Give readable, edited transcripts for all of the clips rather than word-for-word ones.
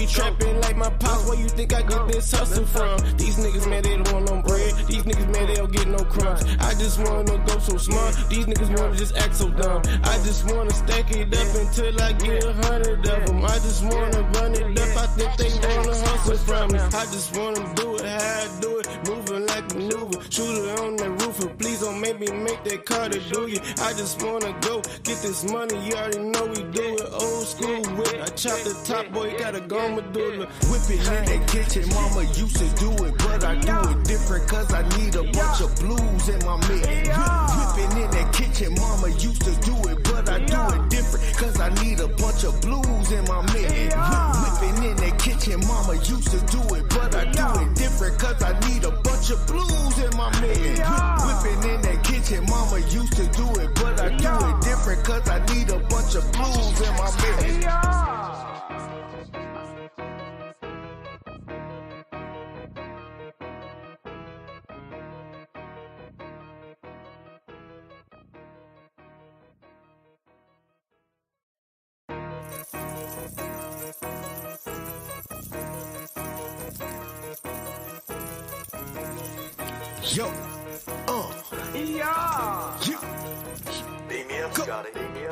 be trapping like my pops. Where you think I get this hustle from? These niggas mad they don't want no bread. These niggas mad they don't get no crumbs. I just wanna go so smart. These niggas wanna just act so dumb. I just wanna stack it up until I get 100 of them. I just wanna run it up. I think they wanna hustle from me. I just wanna do it how I do it, moving like maneuver. Shoot it on the roof, and please don't make me make that car to do you. I just wanna go get this money. You already know we do it old school with. I chop the top, boy, you gotta go medulla. Whip it in that kitchen, mama used to do it, but I do it different cause I need a bunch of blues in my mix. Whipping in that kitchen, mama used to do it, but I do it different cause I need a bunch of blues in my mix. Whipping in that kitchen, mama used to do it, but I do it different cause I need a bunch of blues in my mix. Whipping in that kitchen, mama used to do it, but I do it different cause I need a bunch of blues in my mix. Yo,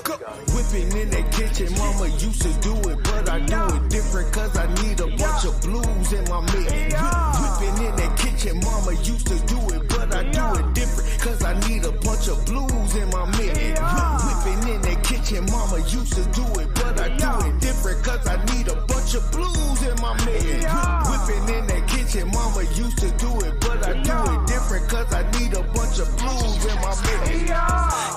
Go. Whipping in that kitchen, mama used to do it, but I do it different cause I need a bunch of blues in my mix. Whipping in that kitchen, mama used to do it, but I do it different cause I need a bunch of blues in my mix. Whipping in that kitchen, mama used to do it, but I do it different cause I need a bunch of blues in my mix. Whipping in that kitchen, mama used to do it, but I do it different cause I need a bunch of blues in my mix.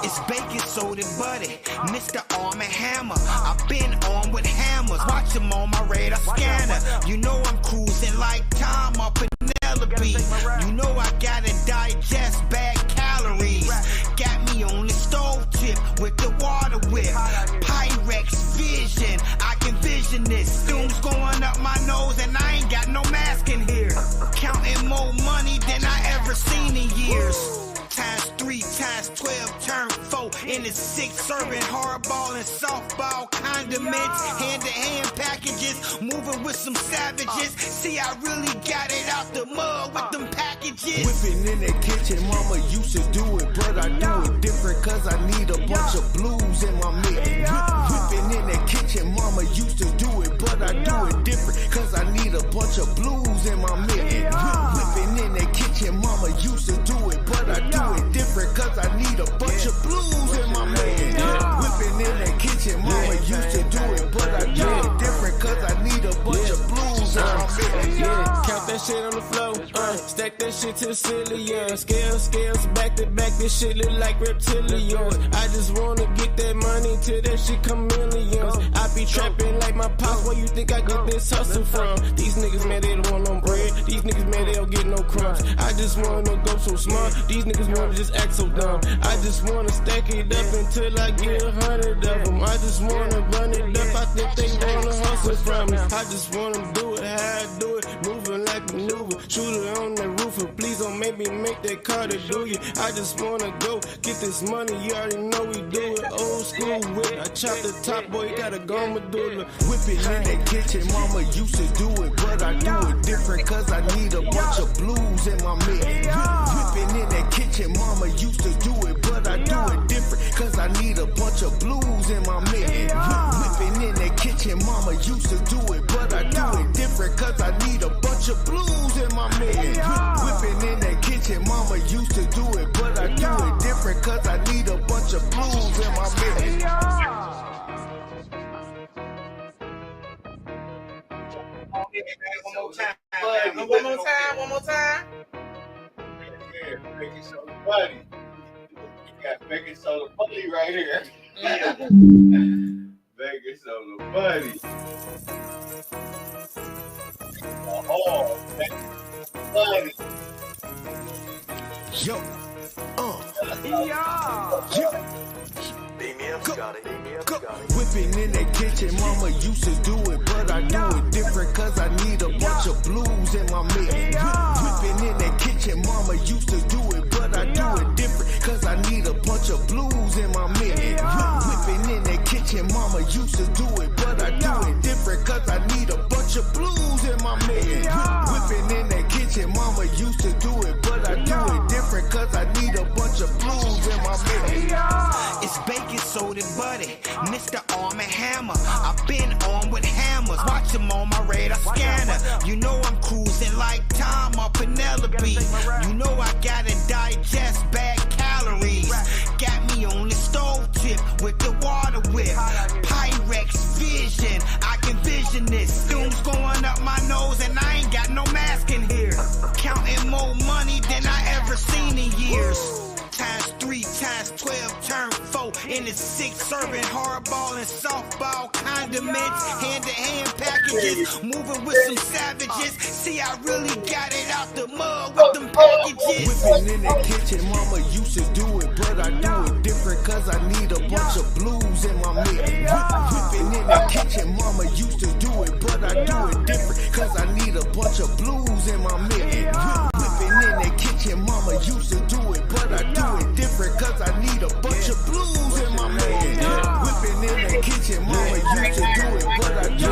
It's bacon, soda, buddy, Mr. Arm and Hammer. I've been on with hammers, watch them on my radar scanner. You know I'm cruising like Tom or Penelope. You know I gotta digest bad calories. Got me on the stove tip with the water whip. Pyrex vision, I can vision this. Fumes going up my nose and I ain't got no mask in here. Counting more money than I ever seen in years. Times 3, times 12, turn 4 in the 6, serving hardball and softball condiments, hand-to-hand packages, moving with some savages. See, I really got it out the mud with them packages. Whipping in that kitchen, mama used to do it, but I do it different cause I need a bunch of blues in my mix. Whipping in that kitchen, mama used to do it, but I do it different cause I need a bunch of blues in my mix. Whipping in that kitchen, mama used to do it, but I do it different cause I need a bunch of blues in my mix. Whipping in that kitchen, mama used to do it, but I do it different cause I need a bunch of blues in my mix. Count that shit on the floor, stack that shit to the ceiling, scales, back to back, this shit look like reptilians. I just wanna get that money till that shit come millions. I be trapping like my pops, where you think I get this hustle from? These niggas mad they don't want no bread, these niggas mad they don't get no crumbs. I just wanna go so smart, these niggas wanna just act so dumb. I just wanna stack it up until I get 100 of them. I just wanna run it up, I think they wanna hustle from me. I just wanna do it how I do it, moving like maneuver. Shoot it on the roof, and please don't make me make that car to do you. I just wanna go get this money, you already know we do it old school with. I chop the top, boy, you gotta go medulla. Whipping in that kitchen, mama used to do it, but I do it different cause I need a bunch of blues in my mix. Whipping in that kitchen, mama used to do it, but I do it different cause I need a bunch of blues in my mix. Whipping in that kitchen, mama used to do it, but I do it different cause I need a bunch of blues in my mix. Whipping in that kitchen, mama used to do it, but I do it different cause I need a bunch of blues in my mix. One more time. Yeah, baking soda buddy. You got baking soda buddy right here. Baking soda buddy. Oh, buddy. Yo, Go. Whipping in that kitchen, mama used to do it, but I do it different cause I need a bunch of blues in my mix. Whipping in that kitchen, mama used to do it, but I do it different cause I need a bunch of blues in my mix. Whipping in that kitchen, mama used to do it, but I do it different cause I need a bunch of my million. Whipping in that kitchen, mama used to do it, but I do it different cause I need a bunch of blues in my million. It's baking soda buddy, Mr. Arm and Hammer. I've been on with hammers, watch them on my radar scanner. You know I'm cruising like Tom or Penelope. You know I gotta digest bad calories. Got me on the stove tip with the water whip. Pyrex vision, I can vision this. Fumes going up my nose and I ain't got no mask in here. Counting more money than I ever seen in years. Times 3, times 12, turn 4 into 6, serving hardball and softball condiments, hand-to-hand packages, moving with some savages. See, I really got it out the mud with them packages. Whipping in the kitchen, mama used to do it, but I do it different cause I need a bunch of blues in my million. Whipping in the kitchen, mama used to do it, but I do it different cause I need a bunch of blues in my million. Whipping in the kitchen, mama used to do it, but I do it different cause I need a bunch of blues in my million. Whipping in the kitchen, mama used to do it, but I do.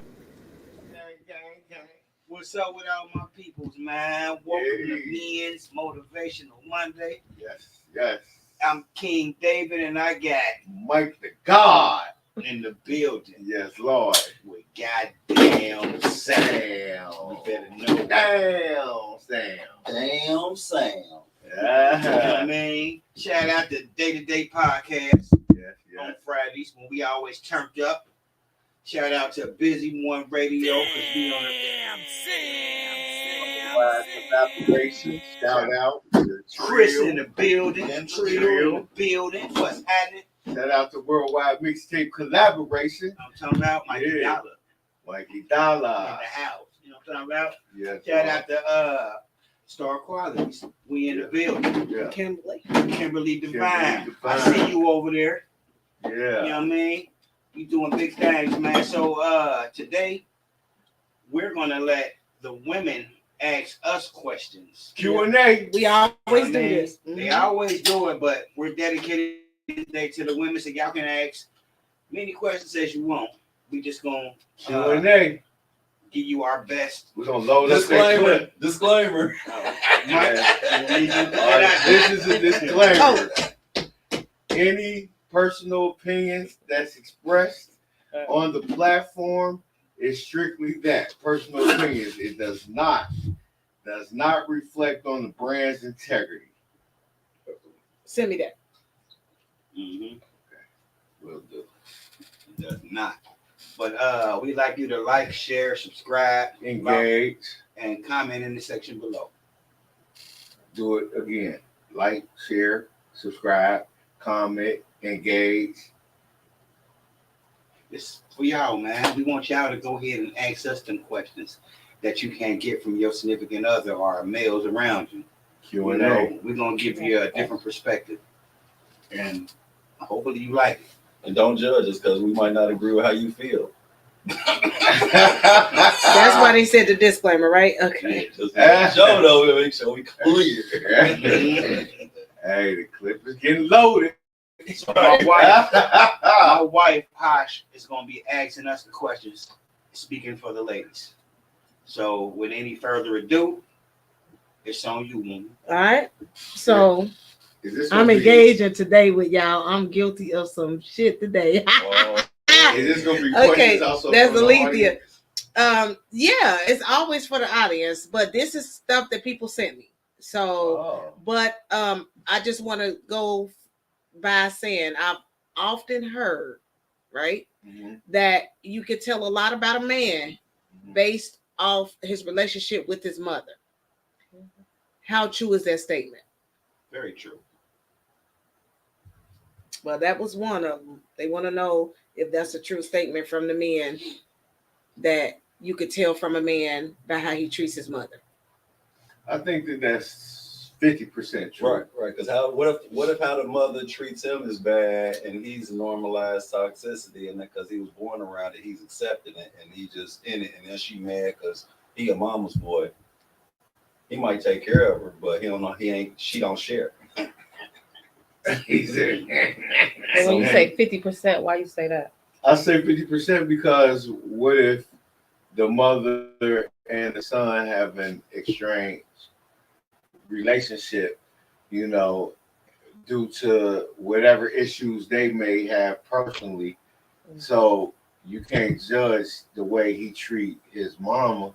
What's up with all my peoples, man? Welcome to Men's Motivational Monday. Yes, yes. I'm King David, and I got Mike the God in the building Yes, Lord. with goddamn Sam. Damn. You better know. Damn, Sam. You know what Yeah. I mean? Shout out to Day-to-Day Podcast Yes, on yes. Fridays when we always turned up. Shout out to Busy One Radio because we on Collaboration. Shout out to the Chris Trill. in the building. And Trill in Trill. the building. What's happening? Shout out to Worldwide Mixtape Collaboration. I'm talking about Mikey Yeah. Dollar Mikey in Dollar. the house. You know what I'm talking about? Yes, Shout Lord. out to Star Qualities. We in the building. Yeah. Kimberly Kimberly Divine. Divine. I see you over there. Yeah. You know what I mean? You doing big things, man. So today we're gonna let the women ask us questions. Q&A. We always You know do what I mean? this. They always do it, but we're dedicated today to the women, so y'all can ask many questions as you want. We just gonna Q&A. give you our best. We're going to load up that clip. Disclaimer. Mike, you need to put All right, that out this is a disclaimer. Oh. Any personal opinions that's expressed on the platform is strictly that, personal opinions. It does not reflect on the brand's integrity. Send me that. Mhm. Will do. It does not. But we'd like you to like, share, subscribe, Engage. and comment in the section below. Do it again. Like, share, subscribe, comment, engage. It's for y'all, man. We want y'all to go ahead and ask us them questions that you can't get from your significant other or males around you. You Q&A. know, we're gonna give you a different perspective, and hopefully you like it. And don't judge us because we might not agree with how you feel. That's why they said the disclaimer, right? Okay. Just show though, we make sure we clear. Hey, the clip is getting loaded. So my wife, Posh, is gonna be asking us the questions, speaking for the ladies. So, with any further ado, it's on you, woman. All right. So Is this I'm gonna be- engaging today with y'all. I'm guilty of some shit today. Is this gonna be Okay, questions also that's from the Alethea. audience? Yeah, it's always for the audience, but this is stuff that people sent me. So, Oh. but I just want to go by saying I've often heard, right, Mhm. that you could tell a lot about a man based off his relationship with his mother. How true is that statement? Very true. Well, that was one of them. They want to know if that's a true statement from the men that you could tell from a man by how he treats his mother. I think that's 50% true. Right, right. Because what if how the mother treats him is bad and he's normalized toxicity, and because he was born around it, he's accepted it and he just in it, and then she mad because he a mama's boy. He might take care of her, but he don't know she don't share. He said, And when you say 50%, why you say that? I say 50% because what if the mother and the son have an estranged relationship, you know, due to whatever issues they may have personally. So you can't judge the way he treat his mama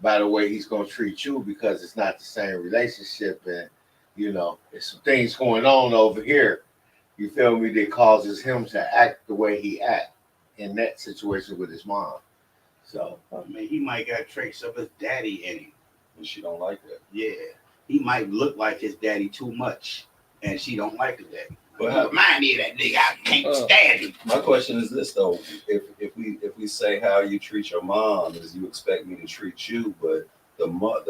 by the way he's gonna treat you because it's not the same relationship, and you know, there's some things going on over here. You feel me? That causes him to act the way he act in that situation with his mom. So I mean, he might got traits of his daddy in him. And she don't like that. Yeah, he might look like his daddy too much, and she don't like his daddy. But He remind me of that nigga. I can't stand him. My question is this though: if we say how you treat your mom is you expect me to treat you, but the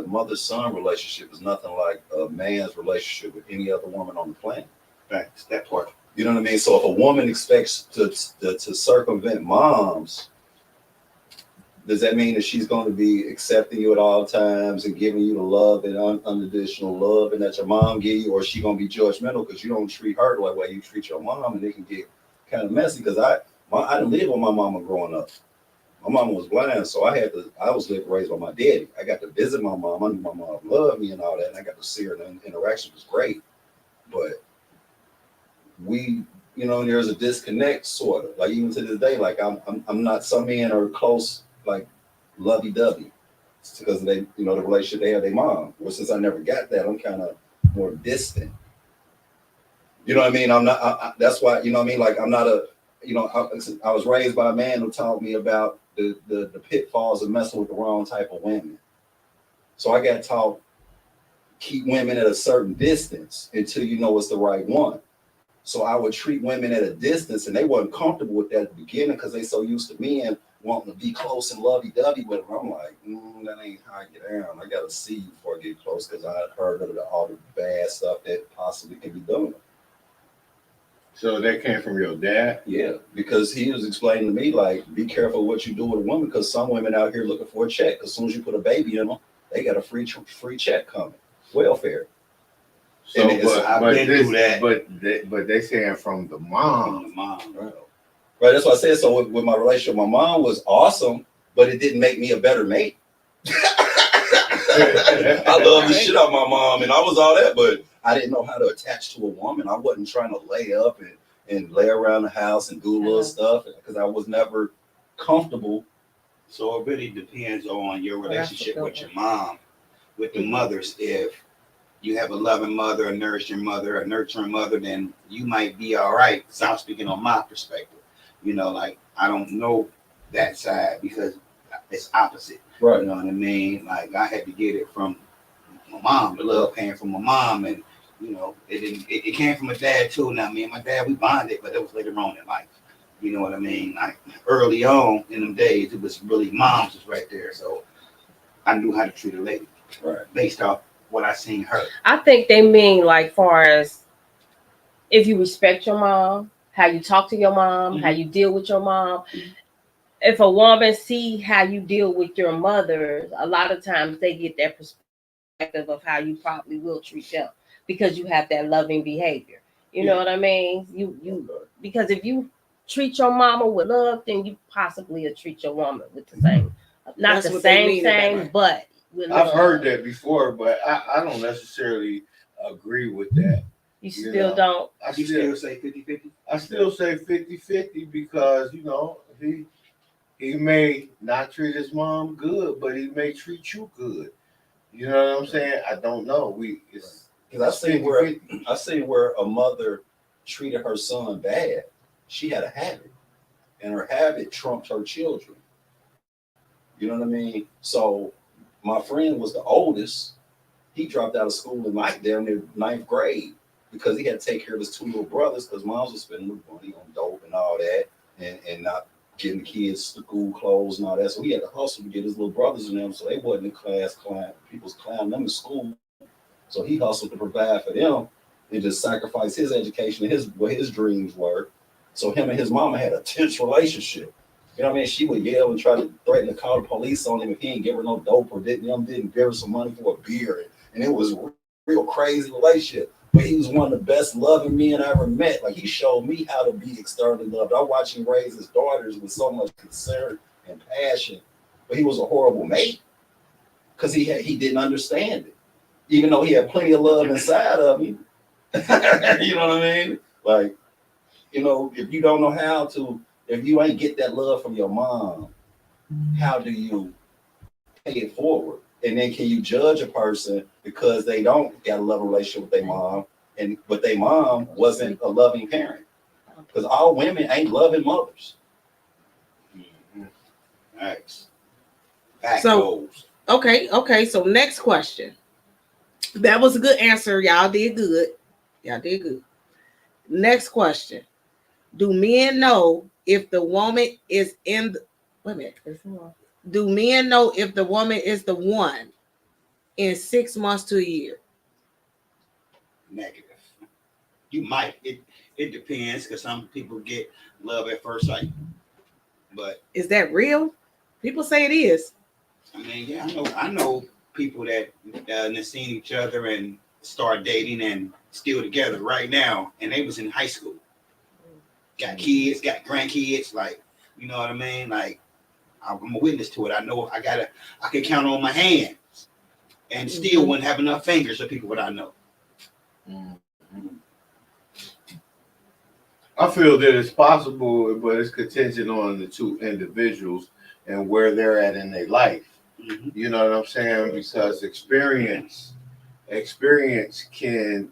mother-son relationship is nothing like a man's relationship with any other woman on the planet. Facts, that part. You know what I mean? So if a woman expects to circumvent moms, does that mean that she's going to be accepting you at all times and giving you the love and unconditional love and that your mom give you, or is she going to be judgmental because you don't treat her the way you treat your mom, and it can get kind of messy? Because I didn't live with my mama growing up. My mama was blind, so I was raised by my daddy. I got to visit my mom. I knew my mom loved me and all that, and I got to see her, and the interaction was great. But we, you know, there's a disconnect, sort of. Like even to this day, like I'm not. Some men are close, like lovey-dovey, because they, you know, the relationship they have their mom. Well, since I never got that, I'm kind of more distant. You know what I mean? I'm not. That's why, you know what I mean. Like I'm not a. You know, I was raised by a man who taught me about the pitfalls of messing with the wrong type of women. So I got taught keep women at a certain distance until you know it's the right one. So I would treat women at a distance, and they wasn't comfortable with that at the beginning because they so used to men wanting to be close and lovey-dovey with them. I'm like, that ain't how I get down. I got to see you before I get close because I heard of all the bad stuff that possibly can be done. So that came from your dad? Yeah, because he was explaining to me, like, be careful what you do with a woman because some women out here looking for a check. As soon as you put a baby in them, they got a free check coming. Welfare. So, but they saying from the mom. From the mom, right? Right, that's what I said. So with my relationship, my mom was awesome, but it didn't make me a better mate. I love the shit out of my mom, and I was all that, but I didn't know how to attach to a woman. I wasn't trying to lay up and lay around the house and do little stuff because I was never comfortable. So it really depends on your relationship with your mom, with the mothers. If you have a loving mother, a nurturing mother, then you might be all right. So I'm speaking on my perspective. You know, like I don't know that side because it's opposite. Right. You know what I mean? Like I had to get it from my mom. The love came from my mom, and you know, it came from my dad too. Now me and my dad, we bonded, but it was later on in life. You know what I mean? Like early on in them days, it was really moms was right there. So I knew how to treat a lady. Right. Based off what I seen her. I think they mean like far as if you respect your mom, how you talk to your mom, how you deal with your mom. If a woman see how you deal with your mother, a lot of times they get that perspective of how you probably will treat them because you have that loving behavior. You know what I mean? You because if you treat your mama with love, then you possibly will treat your woman with the same, not the same, but with love. I've heard that before, but I don't necessarily agree with that. You still don't? I still say 50-50? I still say 50-50 because, you know, he may not treat his mom good, but he may treat you good. You know what I'm saying? I don't know. Because I seen where a mother treated her son bad. She had a habit, and her habit trumped her children. You know what I mean? So my friend was the oldest. He dropped out of school in like damn near 9th grade because he had to take care of his 2 little brothers because moms was spending money on dope and all that, and not getting the kids school clothes and all that. So he had to hustle to get his little brothers and them so they wasn't in class people's clowning them in school. So he hustled to provide for them and just sacrificed his education and what his dreams were. So him and his mama had a tense relationship. You know what I mean? She would yell and try to threaten to call the police on him if he didn't give her no dope or didn't give her some money for a beer. And it was a real crazy relationship. But he was one of the best loving men I ever met. Like he showed me how to be externally loved. I watched him raise his daughters with so much concern and passion. but he was a horrible mate because he didn't understand it, even though he had plenty of love inside of him. You know what I mean? Like, you know, if you don't know how to, if you ain't get that love from your mom, how do you pay it forward? And then can you judge a person because they don't got a love relationship with their mom, but their mom wasn't a loving parent? Because all women ain't loving mothers. Nice. So, okay. So next question. That was a good answer. Y'all did good. Next question. Do men know if the woman is in the, wait a minute. Do men know if the woman is the one in 6 months to a year? Negative. You might. It depends, because some people get love at first sight. But is that real? People say it is. I mean, yeah, I know people that have seen each other and start dating and still together right now, and they was in high school. Got kids, got grandkids, like, you know what I mean? Like, I'm a witness to it. I know I can count on my hands and still wouldn't have enough fingers of people what I know. I feel that it's possible, but it's contingent on the two individuals and where they're at in their life. You know what I'm saying? Because experience can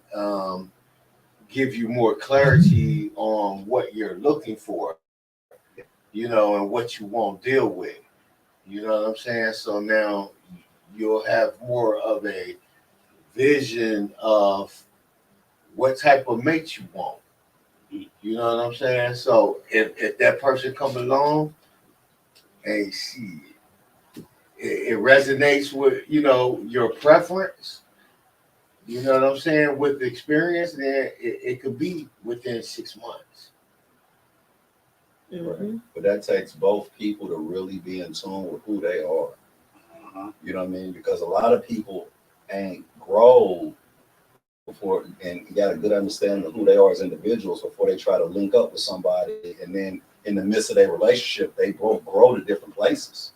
give you more clarity on what you're looking for, you know, and what you won't deal with. You know what I'm saying? So now you'll have more of a vision of what type of mate you want. You know what I'm saying? So if that person come along and it resonates with, you know, your preference, you know what I'm saying, with the experience, then it could be within 6 months. Right. But that takes both people to really be in tune with who they are. You know what I mean? Because a lot of people ain't grow before, and got a good understanding of who they are as individuals before they try to link up with somebody, and then in the midst of their relationship, they grow to different places.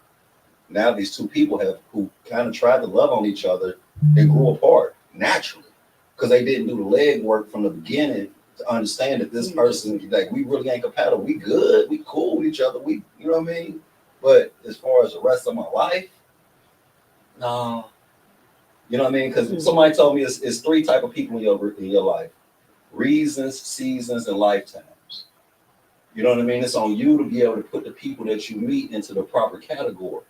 Now these two people who kind of tried to love on each other, they grew apart naturally because they didn't do the leg work from the beginning to understand that this person, like, we really ain't compatible. We good, we cool with each other. We, you know what I mean? But as far as the rest of my life, no. You know what I mean? Because somebody told me it's three type of people in your life: reasons, seasons, and lifetimes. You know what I mean? It's on you to be able to put the people that you meet into the proper category.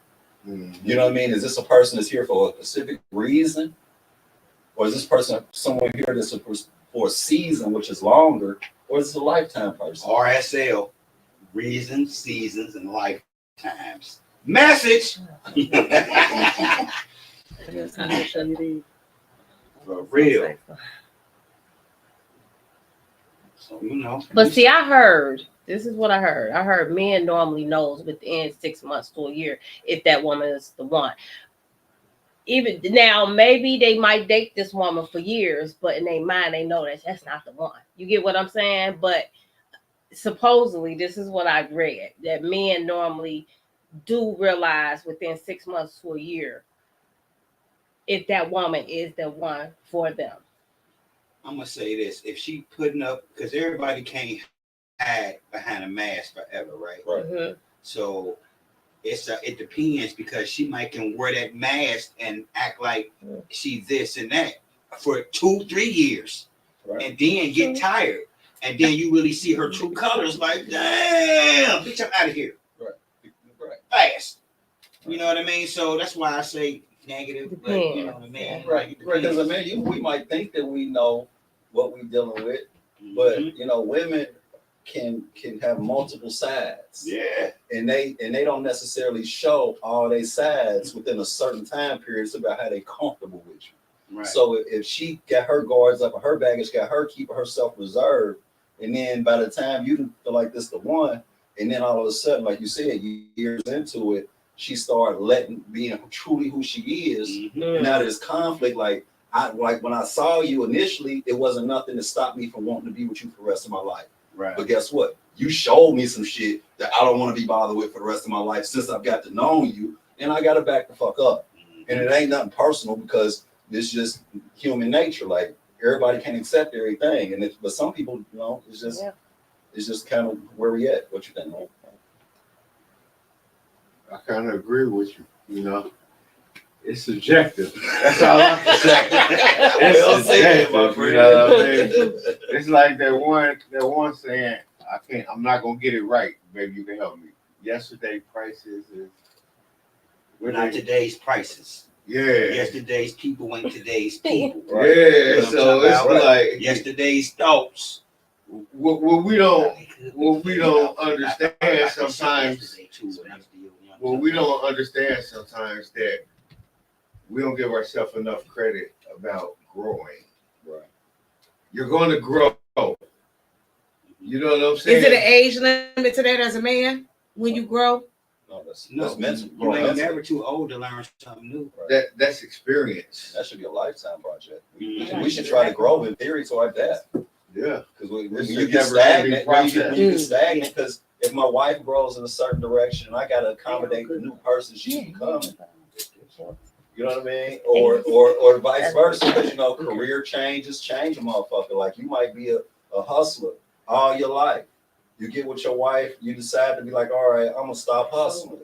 You know what I mean? Is this a person that's here for a specific reason? Or is this person someone here that's for a season, which is longer? Or is it a lifetime person? RSL, reasons, seasons, and lifetimes. Message! For real. So, you know. But see, I heard, this is what I heard. I heard men normally knows within 6 months to a year if that woman is the one. Even now, maybe they might date this woman for years, but in their mind, they know that that's not the one. You get what I'm saying? But supposedly, this is what I've read, that men normally do realize within 6 months to a year if that woman is the one for them. I'm gonna say this: if she putting up, because everybody can't hide behind a mask forever, right? Right. So it depends, because she might can wear that mask and act like she's this and that for 2-3 years, and then get tired, and then you really see her true colors. Like, damn, bitch, I'm out of here, right? Fast. You know what I mean? So that's why I say negative. But, you know what I mean? Right. Because I mean, we might think that we know what we're dealing with, but you know, women can have multiple sides. Yeah. And they don't necessarily show all their sides within a certain time period. It's about how they comfortable with you. Right. So if she got her guards up, her baggage got her keeping herself reserved, and then by the time you feel like this the one, and then all of a sudden, like you said, years into it, she started being truly who she is. And now there's conflict. Like when I saw you initially, it wasn't nothing to stop me from wanting to be with you for the rest of my life. Right. But guess what? You showed me some shit that I don't want to be bothered with for the rest of my life. Since I've got to know you, and I gotta back the fuck up. And it ain't nothing personal because it's just human nature. Like everybody can't accept everything, and but some people, you know, it's just kind of where we at. What you think? I kind of agree with you. You know, it's subjective. That's all I can say. It's subjective. You know what I mean? It's like that one saying, I'm not gonna get it right. Maybe you can help me. Yesterday prices is not today's prices. Yeah. Yesterday's people ain't today's people. Right? Yeah. You know so it's like yesterday's thoughts. What we don't understand sometimes. What we don't understand sometimes that we don't give ourselves enough credit about growing. Right. You're going to grow. You know what I'm saying? Is it an age limit to that as a man when you grow? No, that's mental. You ain't never too old to learn something new. Right. That's experience. That should be a lifetime project. We should try to grow in theory toward that. Yeah, because when you get stagnant, because if my wife grows in a certain direction and I got to accommodate the new person she's becoming, you know what I mean? Or vice versa, because you know career changes change a motherfucker. Like you might be a hustler all your life. You get with your wife, you decide to be like, all right, I'm gonna stop hustling.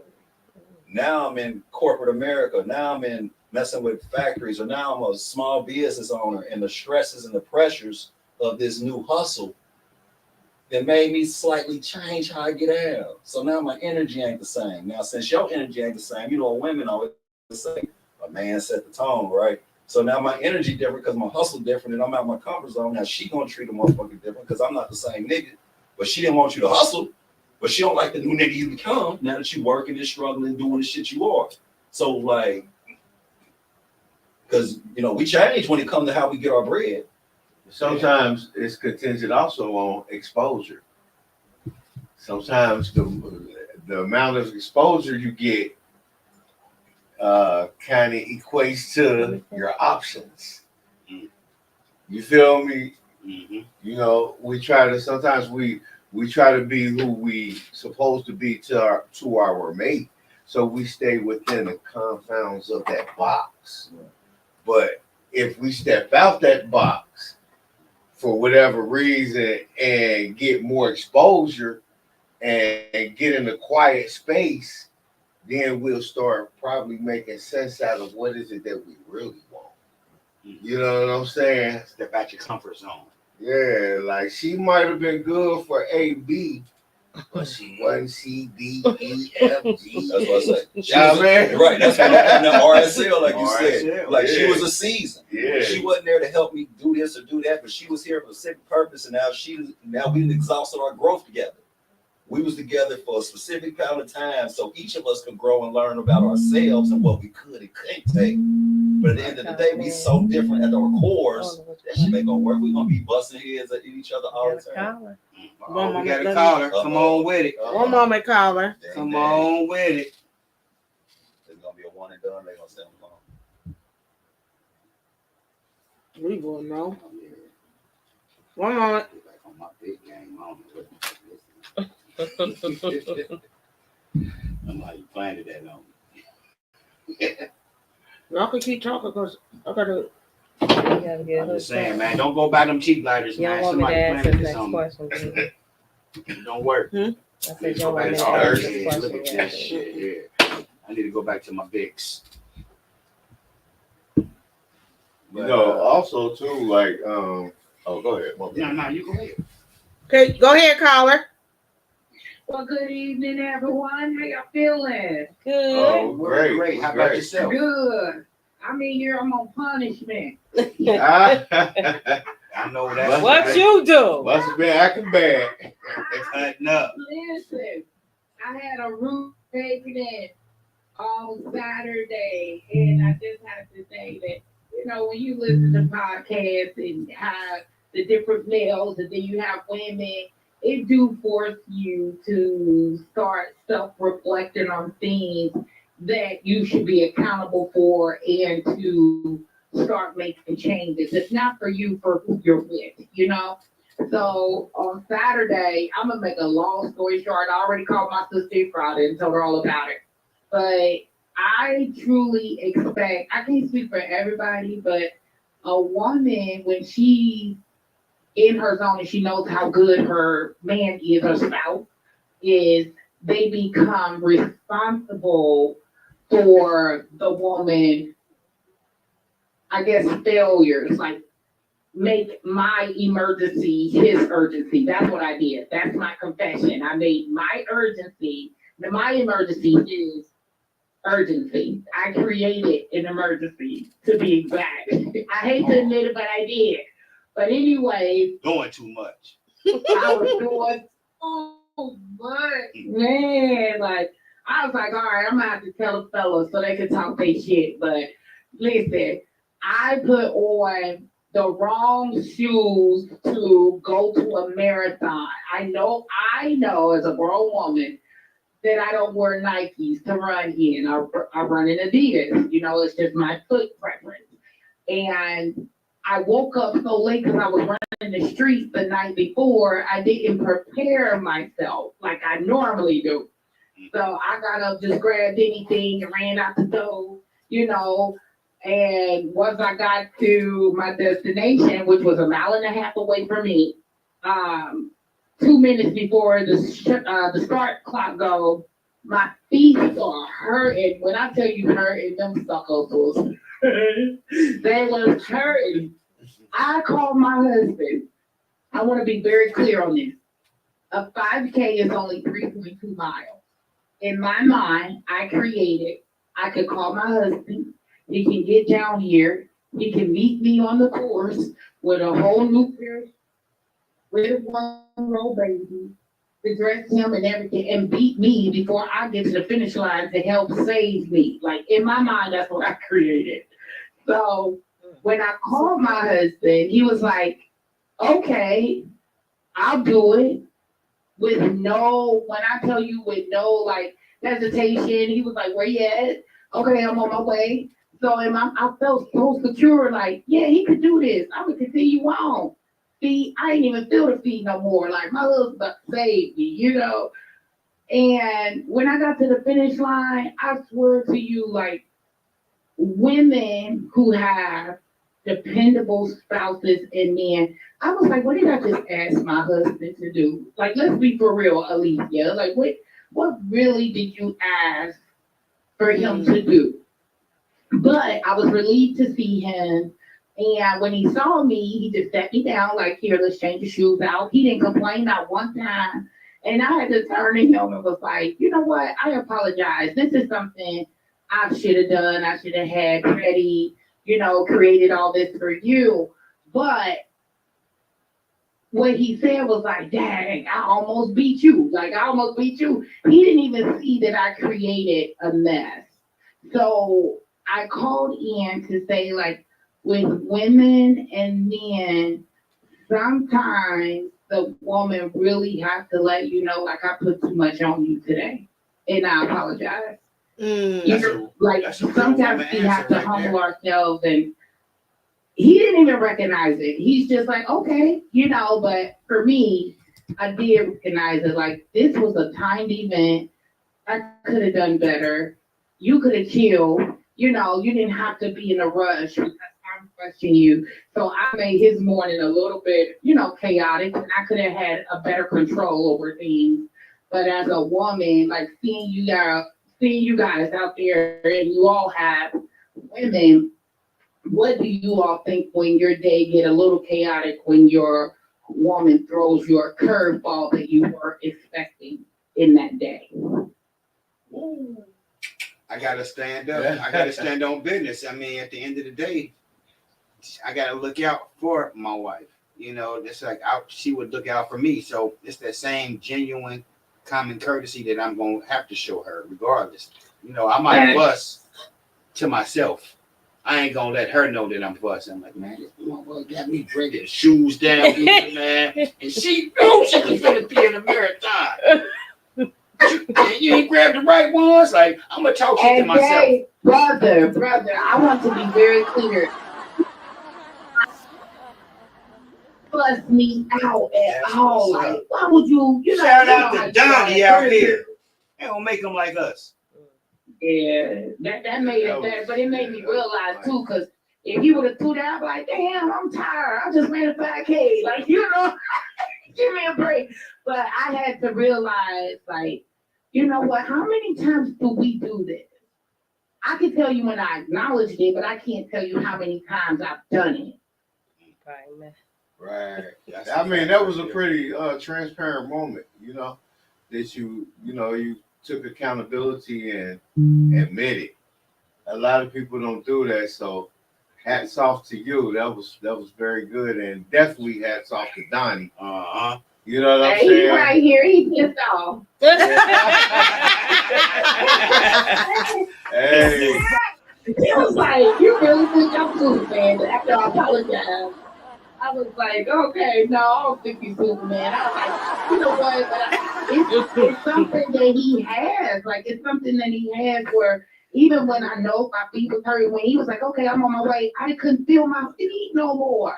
Now I'm in corporate America. Now I'm in messing with factories, or now I'm a small business owner, and the stresses and the pressures of this new hustle that made me slightly change how I get out. So now my energy ain't the same. Now, since your energy ain't the same, you know, women always say a man set the tone, right? So now my energy different because my hustle different, and I'm out of my comfort zone. Now she gonna treat a motherfucker different because I'm not the same nigga. But she didn't want you to hustle, but she don't like the new nigga you become now that you working and struggling, doing the shit you are. So like, because you know we change when it comes to how we get our bread. Sometimes it's contingent also on exposure. Sometimes the amount of exposure you get kind of equates to your options. You feel me? Mm-hmm. You know, we try to be who we supposed to be to our mate, so we stay within the confines of that box. But if we step out that box for whatever reason and get more exposure and get in a quiet space, then we'll start probably making sense out of what is it that we really want. You know what I'm saying? Step out your comfort zone. Yeah, like she might have been good for A, B, but she wasn't C, D, E, F, G. That's what I say. Right, that's what I'm in the RSL, like you said. Like she was a season. Yeah. She wasn't there to help me do this or do that, but she was here for a certain purpose, and now we exhausted our growth together. We was together for a specific amount of time, so each of us could grow and learn about ourselves and what we could and couldn't take. But at the end of the day, we so different at our cores. That shit ain't gonna work. We're gonna be busting heads at each other all the time. We got a caller. Come on with it. One moment, caller. Come on with it. It's gonna be a one and done. They're gonna stay on the phone. We will know. One moment. On my big game, I'm like, you planted that on me. Y'all can keep talking because I gotta. I'm just saying, man, don't go buy them cheap lighters, man. Somebody planted this on me. It don't work. I said, y'all want to ask look at this shit. Yeah. I need to go back to my Bics. You know, also too, like, oh, go ahead. No, you go ahead. Okay, go ahead, caller. Well, good evening, everyone. How y'all feeling? Good. Oh, great. How about yourself? Good. I'm in here. I'm on punishment. I know that. What you do? Must have been acting bad. Listen, I had a root accident on Saturday, and I just have to say that, you know, when you listen to podcasts and have the different males, and then you have women, it do force you to start self-reflecting on things that you should be accountable for and to start making changes. It's not for you, for who you're with, you know? So on Saturday, I'm going to make a long story short. I already called my sister Friday and told her all about it. But I truly expect, I can't speak for everybody, but a woman, when she's in her zone and she knows how good her man is, her spouse is, they become responsible for the woman, I guess, failures. Like, make my emergency his urgency. That's what I did. That's my confession. I made my urgency, my emergency is urgency. I created an emergency, to be exact. I hate to admit it, but I did. But anyway, Doing too much. I was doing so much, man. Like, I was like, all right, I'm gonna have to tell the fellas so they can talk their shit. But listen, I put on the wrong shoes to go to a marathon. I know as a grown woman that I don't wear Nikes to run in. I run in Adidas. You know, it's just my foot preference. And I woke up so late because I was running the streets the night before. I didn't prepare myself like I normally do. So I got up, just grabbed anything and ran out the door, you know. And once I got to my destination, which was 1.5 miles away from me, 2 minutes before the start clock goes, my feet are hurting. When I tell you hurting, them suckers was they was hurting. I called my husband. I want to be very clear on this. A 5K is only 3.2 miles. In my mind, I could call my husband. He can get down here. He can meet me on the course with a whole new pair with 1-year-old baby, to dress him and everything, and beat me before I get to the finish line to help save me. Like, in my mind, that's what I created. So when I called my husband, he was like, okay, I'll do it. With no, when I tell you with no like hesitation, he was like, where you at? Okay, I'm on my way. So I felt so secure, like, yeah, he could do this. I'm gonna continue on. See, I ain't even feel the feet no more. Like, my husband saved me, you know. And when I got to the finish line, I swear to you, like, women who have dependable spouses and men, I was like, what did I just ask my husband to do? Like, let's be for real, Alicia. Like, what really did you ask for him to do? But I was relieved to see him. And when he saw me, he just sat me down, like, here, let's change your shoes out. He didn't complain not one time. And I had to turn to him and was like, you know what? I apologize. This is something I should have done. I should have had ready, you know, created all this for you. But what he said was like, dang, I almost beat you. Like, I almost beat you. He didn't even see that I created a mess. So I called in to say, like, with women and men, sometimes the woman really has to let you know, like, I put too much on you today, and I apologize. Sometimes we have to humble ourselves, and he didn't even recognize it. He's just like, okay, you know, but for me, I did recognize it. Like, this was a timed event. I could have done better. You could have chilled. You know, you didn't have to be in a rush because I'm rushing you. So I made his morning a little bit, you know, chaotic, and I could have had a better control over things. But as a woman, like, seeing you guys out there, and you all have women, what do you all think when your day get a little chaotic when your woman throws you a curveball that you weren't expecting in that day? Ooh. I gotta stand up. I gotta stand on business. I mean, at the end of the day, I gotta look out for my wife. You know, it's like she would look out for me. So it's that same genuine, common courtesy that I'm gonna have to show her, regardless. You know, I might fuss to myself. I ain't gonna let her know that I'm fussing. I'm like, man, this motherfucker got me bringing shoes down here, man, and she knew she was gonna be in a marathon. You ain't grabbed the right ones. Like, I'm gonna talk shit to myself. Brother, I want to be very clear. Fuss me out at all. Like, why would you? Shout out to Donnie out here. They don't make them like us. Yeah, that made it better, but it made me realize too, because if he would have threw that, I'd be like, damn, I'm tired. I just ran a 5K. Like, give me a break. But I had to realize, like, you know what? How many times do we do this? I can tell you when I acknowledged it, but I can't tell you how many times I've done it. Right. I mean, that was a pretty transparent moment, that you took accountability and admitted. A lot of people don't do that, so hats off to you. That was very good, and definitely hats off to Donnie. You know what I'm saying? He's right here. He pissed off. Hey. He was like, "You really think I'm Superman?" After I apologized, I was like, "Okay, no, I don't think he's Superman." I was like, "You know what? But it's something that he has. Like, it's something that he has where." Even when I know my feet was hurting, when he was like, okay, I'm on my way, I couldn't feel my feet no more.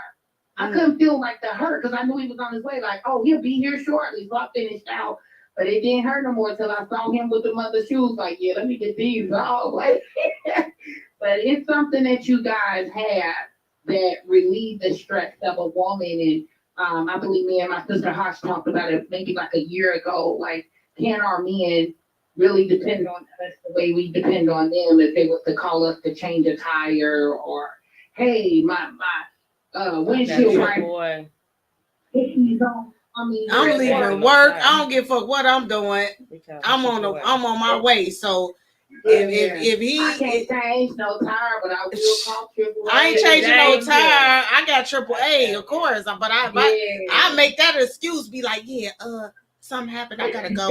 I couldn't feel like the hurt because I knew he was on his way. Like, oh, he'll be here shortly. So I finished out. But it didn't hurt no more until I saw him with the mother shoes. Like, yeah, let me get these off. Like, but it's something that you guys have that relieve the stress of a woman. And I believe me and my sister Hosh talked about it maybe like a year ago. Like, can our men really depend on us the way we depend on them if they was to call us to change a tire or, hey, my windshield wiper. I'm leaving work. I don't give a fuck what I'm doing. I'm on my way. So if he I can't change no tire, but I will call AAA. I ain't changing no tire. I got AAA, of course. But I make that excuse, be like, something happened, I gotta go.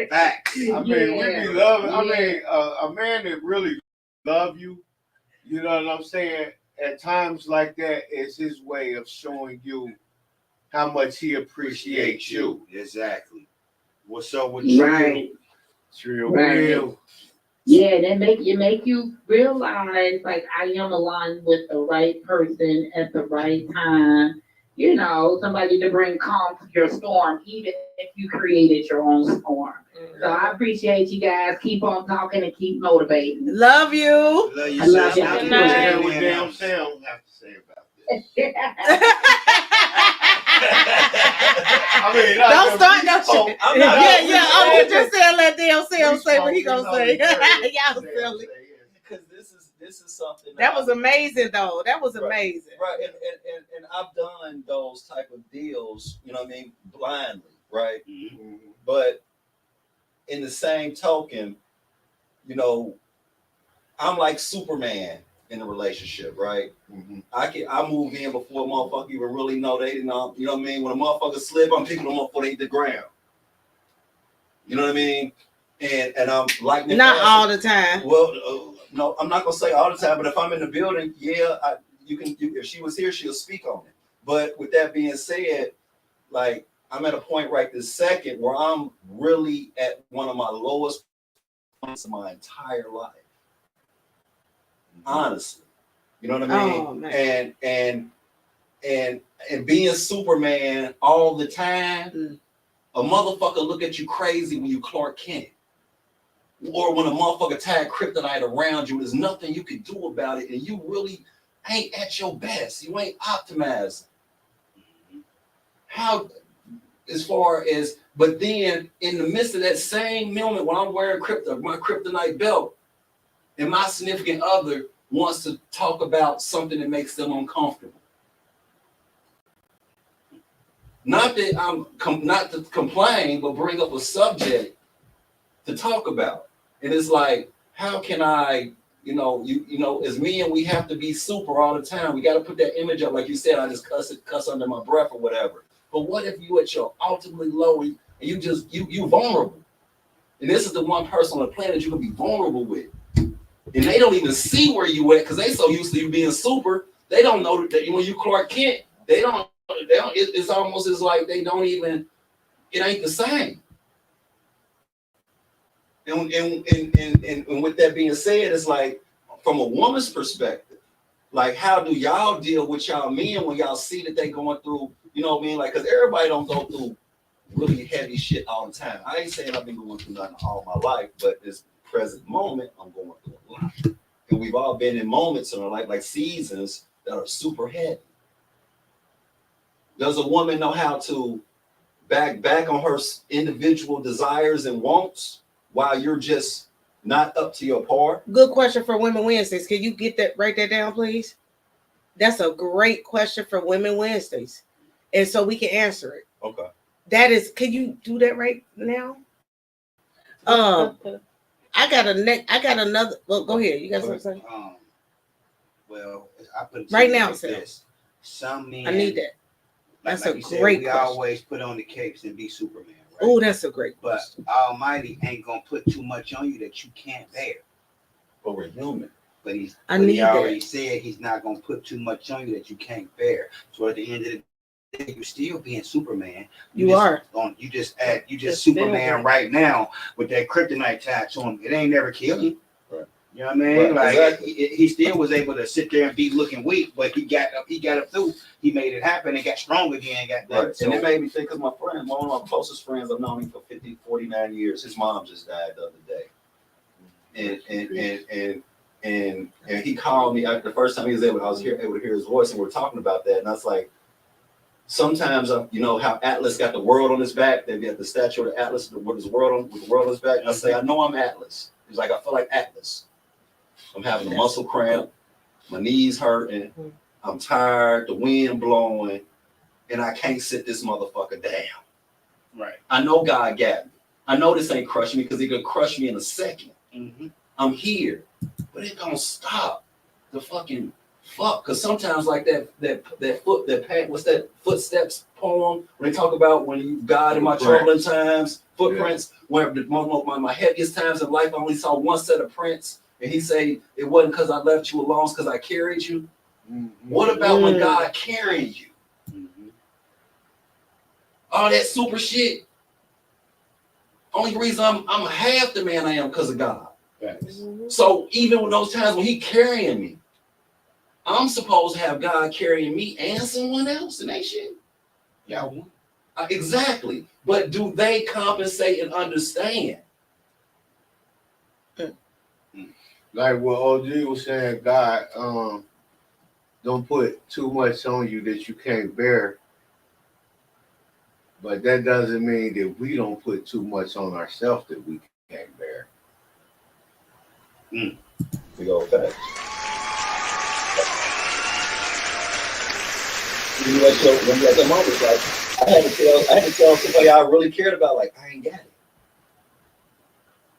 Facts. I mean, we be loving. I mean, a man that really love you, you know what I'm saying? At times like that, it's his way of showing you how much he appreciates you. Exactly. What's up with you? Right. Trill real. Yeah, that make you realize like I am aligned with the right person at the right time. Somebody to bring calm to your storm, even if you created your own storm. So I appreciate you guys. Keep on talking and keep motivating. Love you. Love you. I love you. Good night. What damn Sam have to say about this? I mean, don't start no shit. Yeah. Oh, you just said let damn Sam say what he gonna say. Y'all silly. Because this is something that was amazing though. That was amazing. Right. And I've done those type of deals, blindly, right? Mm-hmm. But in the same token, I'm like Superman in a relationship, right? Mm-hmm. I move in before a motherfucker even really know they didn't know, you know what I mean? When a motherfucker slip, I'm picking them up before they hit the ground. You know what I mean? And I'm like not all the time. Well, no, I'm not gonna say all the time, but if I'm in the building, if she was here, she'll speak on it. But with that being said, like I'm at a point right this second where I'm really at one of my lowest points of my entire life. Honestly, you know what I mean? Oh, man. And being Superman all the time, a motherfucker look at you crazy when you Clark Kent. Or when a motherfucker tag kryptonite around you, there's nothing you can do about it, and you really ain't at your best. You ain't optimizing. How, as far as, but then in the midst of that same moment when I'm wearing my kryptonite belt, and my significant other wants to talk about something that makes them uncomfortable. Not that I'm not to complain, but bring up a subject to talk about. And it's like, how can I, as men, we have to be super all the time. We got to put that image up. Like you said, I just cuss under my breath or whatever. But what if you at your ultimately low and you vulnerable? And this is the one person on the planet you can be vulnerable with. And they don't even see where you at because they so used to you being super. They don't know that when you Clark Kent, they don't. It's almost as like they don't even. It ain't the same. And with that being said, it's like from a woman's perspective, like how do y'all deal with y'all men when y'all see that they going through, you know what I mean? Like, because everybody don't go through really heavy shit all the time. I ain't saying I've been going through nothing all my life, but this present moment, I'm going through a lot. And we've all been in moments in our life, like seasons that are super heavy. Does a woman know how to back on her individual desires and wants while you're just not up to your par? Good question for Women Wednesdays. Can you write that down, please? That's a great question for Women Wednesdays. And so we can answer it. Okay. Can you do that right now? I got another. Well, go ahead. You got something to say? Well, I put it right now, like this. Some men. I need that. That's like a you great said, we question. always put on the capes and be Superman, right? Oh, that's a great question. But Almighty ain't gonna put too much on you that you can't bear. But we're human. But he already said he's not gonna put too much on you that you can't bear. So at the end of the day, you're still being Superman. You just Superman right now with that kryptonite tattoo on him. It ain't never killed him. Right. You know what I mean? Right, like exactly. he still was able to sit there and be looking weak, but he got up through. He made it happen and got strong again. Right. And it made me think, because my friend, one of my closest friends, I've known him for 49 years. His mom just died the other day. And he called me the first time I was able to hear his voice, and we were talking about that. And I was like, sometimes you know how Atlas got the world on his back. They got the statue of Atlas with the world on his back. And I say, I know I'm Atlas. He's like, I feel like Atlas. I'm having a muscle cramp. My knees hurting. I'm tired. The wind blowing, and I can't sit this motherfucker down. Right. I know God got me. I know this ain't crushing me because he could crush me in a second. Mm-hmm. I'm here, but it don't stop the fucking fuck. Because sometimes, like what's that Footsteps poem when they talk about when you God in my troubling times, footprints. Where my heaviest times in life, I only saw one set of prints, and he say it wasn't because I left you alone, it's because I carried you. Mm-hmm. What about when God carried you? Mm-hmm. All that super shit. Only reason I'm half the man I am because of God. Mm-hmm. So even when those times when he carrying me, I'm supposed to have God carrying me and someone else in that shit. Yeah. Exactly. But do they compensate and understand? Like what OG was saying, God don't put too much on you that you can't bear. But that doesn't mean that we don't put too much on ourselves that we can't bear. We go back. When you at the moment, like I had to tell somebody I really cared about, like, I ain't got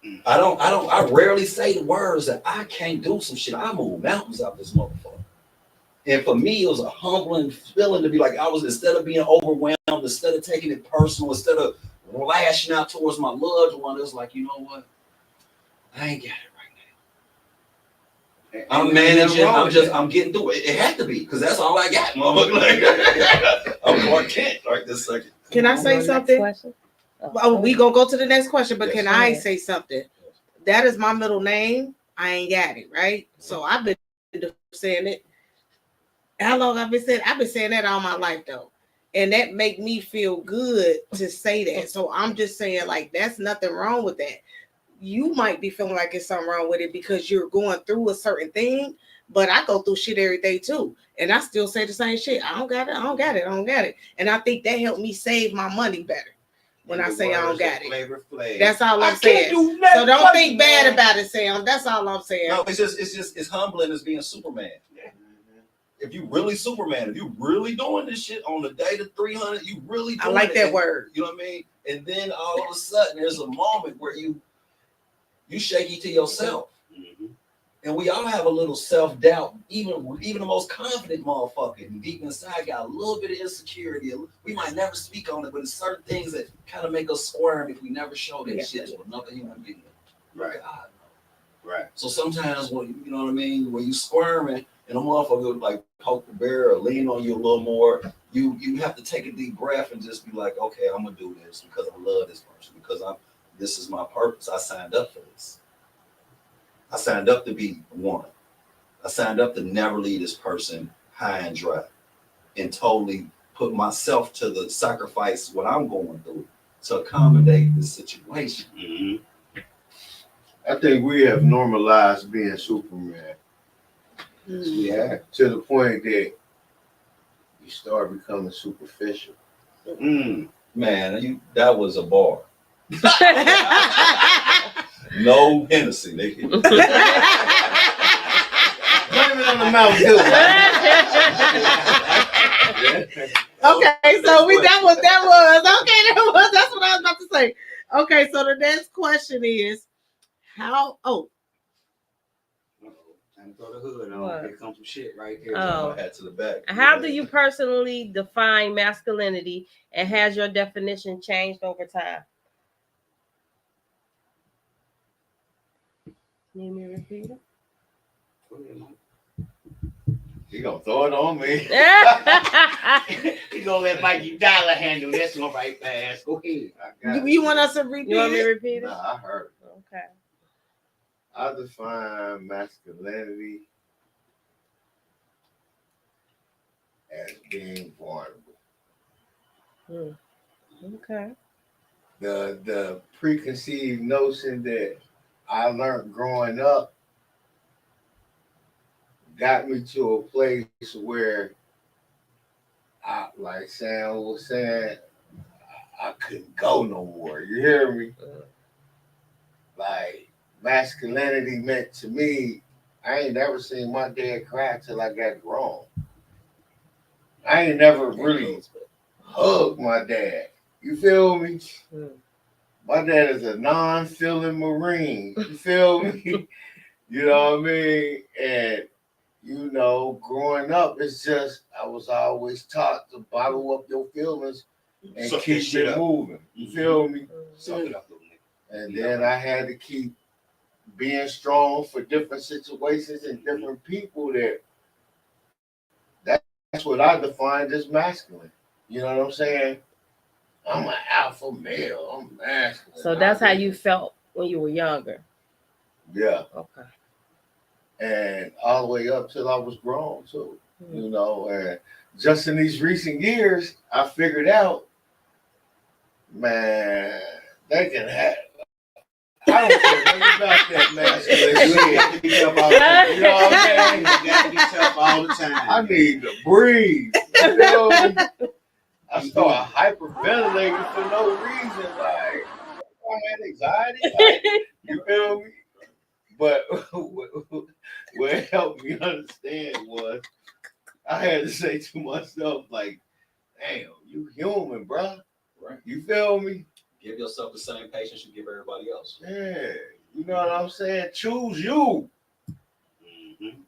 it. I rarely say the words that I can't do some shit. I move mountains out this motherfucker. And for me, it was a humbling feeling to be like, instead of being overwhelmed, instead of taking it personal, instead of lashing out towards my loved one, it was like, you know what? I ain't got it right now. I'm managing. I'm getting through it. It had to be, because that's all I got, motherfucker. I'm Clark Kent right this second. Can I say something? Oh, we gonna go to the next question, but can I say something? That is my middle name. I ain't got it, right? So I've been saying it. How long I've been saying? I've been saying that all my life though, and that make me feel good to say that. So I'm just saying, like, that's nothing wrong with that. You might be feeling like it's something wrong with it because you're going through a certain thing, but I go through shit every day too, and I still say the same shit. I don't got it. I don't got it. I don't got it. And I think that helped me save my money better. When I say I don't got it, that's all I'm saying. So don't think bad about it, Sam. That's all I'm saying. No, it's humbling as being Superman. Yeah. If you really Superman, if you really doing this shit on the day to 300, you really doing I like that word. You know what I mean? And then all of a sudden, there's a moment where you shaky to yourself. Mm-hmm. And we all have a little self-doubt. Even the most confident motherfucker deep inside got a little bit of insecurity. We might never speak on it, but it's certain things that kind of make us squirm if we never show that shit to another human being. Right. Right. So sometimes when you know what I mean, when you squirming and a motherfucker would like poke the bear or lean on you a little more, you have to take a deep breath and just be like, okay, I'm gonna do this because I love this person, because this is my purpose. I signed up for this. I signed up to be one. I signed up to never leave this person high and dry and totally put myself to the sacrifice what I'm going through to accommodate the situation. Mm-hmm. I think we have normalized being Superman. Yeah. To the point that you start becoming superficial. Mm. Man, that was a bar. No Hennessy, nigga. Blame it on the Mountain Dew. Okay, so that's what I was about to say. Okay, so the next question is how Time to throw the hood on. What? Here comes some shit right here. Oh. I had to the back. How do you personally define masculinity, and has your definition changed over time? Need me to repeat it? He gonna throw it on me. You gonna let Mikey Dollar handle this one right fast. Go ahead. you want us to repeat You want me to it? repeat it? Nah, I heard. Okay. I define masculinity as being vulnerable. Okay. The preconceived notion that I learned growing up got me to a place where I, like Sam was saying, I couldn't go no more. You hear me? Like masculinity meant to me, I ain't never seen my dad cry till I got grown. I ain't never really hugged my dad. You feel me? My dad is a non-feeling Marine. You feel me? You know what I mean? And you know, growing up, it's just I was always taught to bottle up your feelings and Suck keep that shit it up. moving. You feel me? Suck it up, little nigga. And then I had to keep being strong for different situations and different people. That's what I defined as masculine. You know what I'm saying? I'm an alpha male. I'm masculine. So that's how you felt when you were younger. Yeah. Okay. And all the way up till I was grown too. You know, and just in these recent years, I figured out, man, they can have. I don't care nothing about that masculine shit. You have to be tough all the time. You know what I'm saying? You got to be tough all the time. I need to breathe. You know? I start hyperventilating for no reason. Like, I had anxiety. Like, you feel me? But what helped me understand was I had to say to myself, like, damn, you human, bro. Right. You feel me? Give yourself the same patience you give everybody else. Yeah. You know what I'm saying? Choose you. Mm-hmm.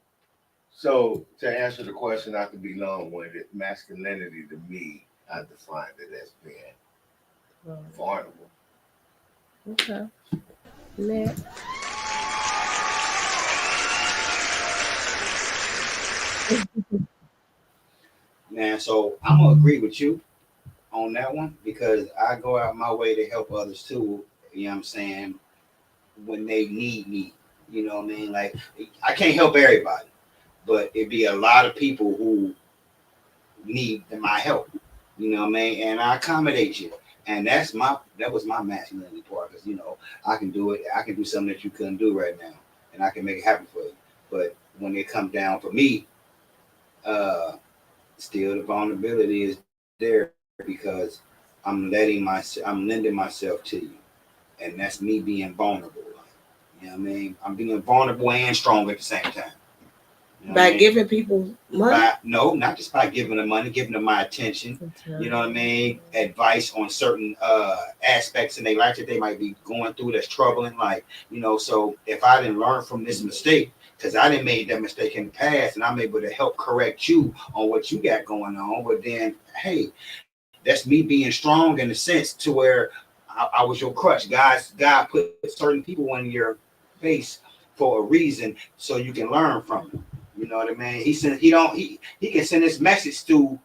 So to answer the question, not to be long-winded, masculinity to me, I defined it as being vulnerable. Okay. Next. Man, so I'm gonna agree with you on that one because I go out my way to help others too. You know what I'm saying? When they need me, you know what I mean? Like I can't help everybody, but it'd be a lot of people who need my help. You know what I mean? And I accommodate you, and that was my masculinity part because you know I can do it. I can do something that you couldn't do right now, and I can make it happen for you. But when it comes down for me, still the vulnerability is there because I'm lending myself to you, and that's me being vulnerable. You know what I mean? I'm being vulnerable and strong at the same time. You know By giving people money? No, not just by giving them money, giving them my attention. You know what I mean? Advice on certain aspects in their life that they might be going through that's troubling. Like, you know, so if I didn't learn from this mistake, because I didn't make that mistake in the past, and I'm able to help correct you on what you got going on, but then, hey, that's me being strong in a sense to where I was your crush. God put certain people in your face for a reason so you can learn from them. You know what I mean? He can send this message to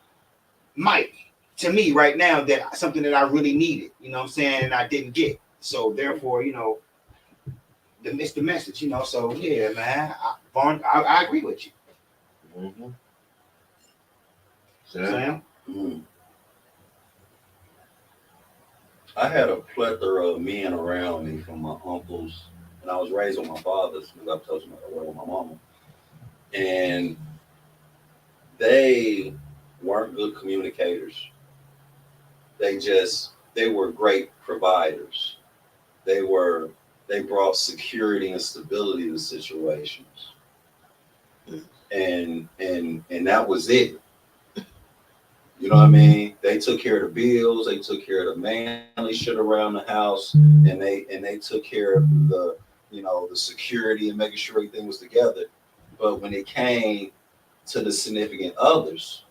Mike, to me right now, that something that I really needed, you know what I'm saying, and I didn't get. So therefore, you know, it's the message, you know. So yeah, man, I agree with you. Mm-hmm. Sam? Mm-hmm. I had a plethora of men around me from my uncles, and I was raised with my fathers because I told you I was with my mama, and they weren't good communicators. They were great providers. They brought security and stability to situations, and that was it. You know what I mean? They took care of the bills. They took care of the manly shit around the house, and they took care of the the security and making sure everything was together. But when it came to the significant others,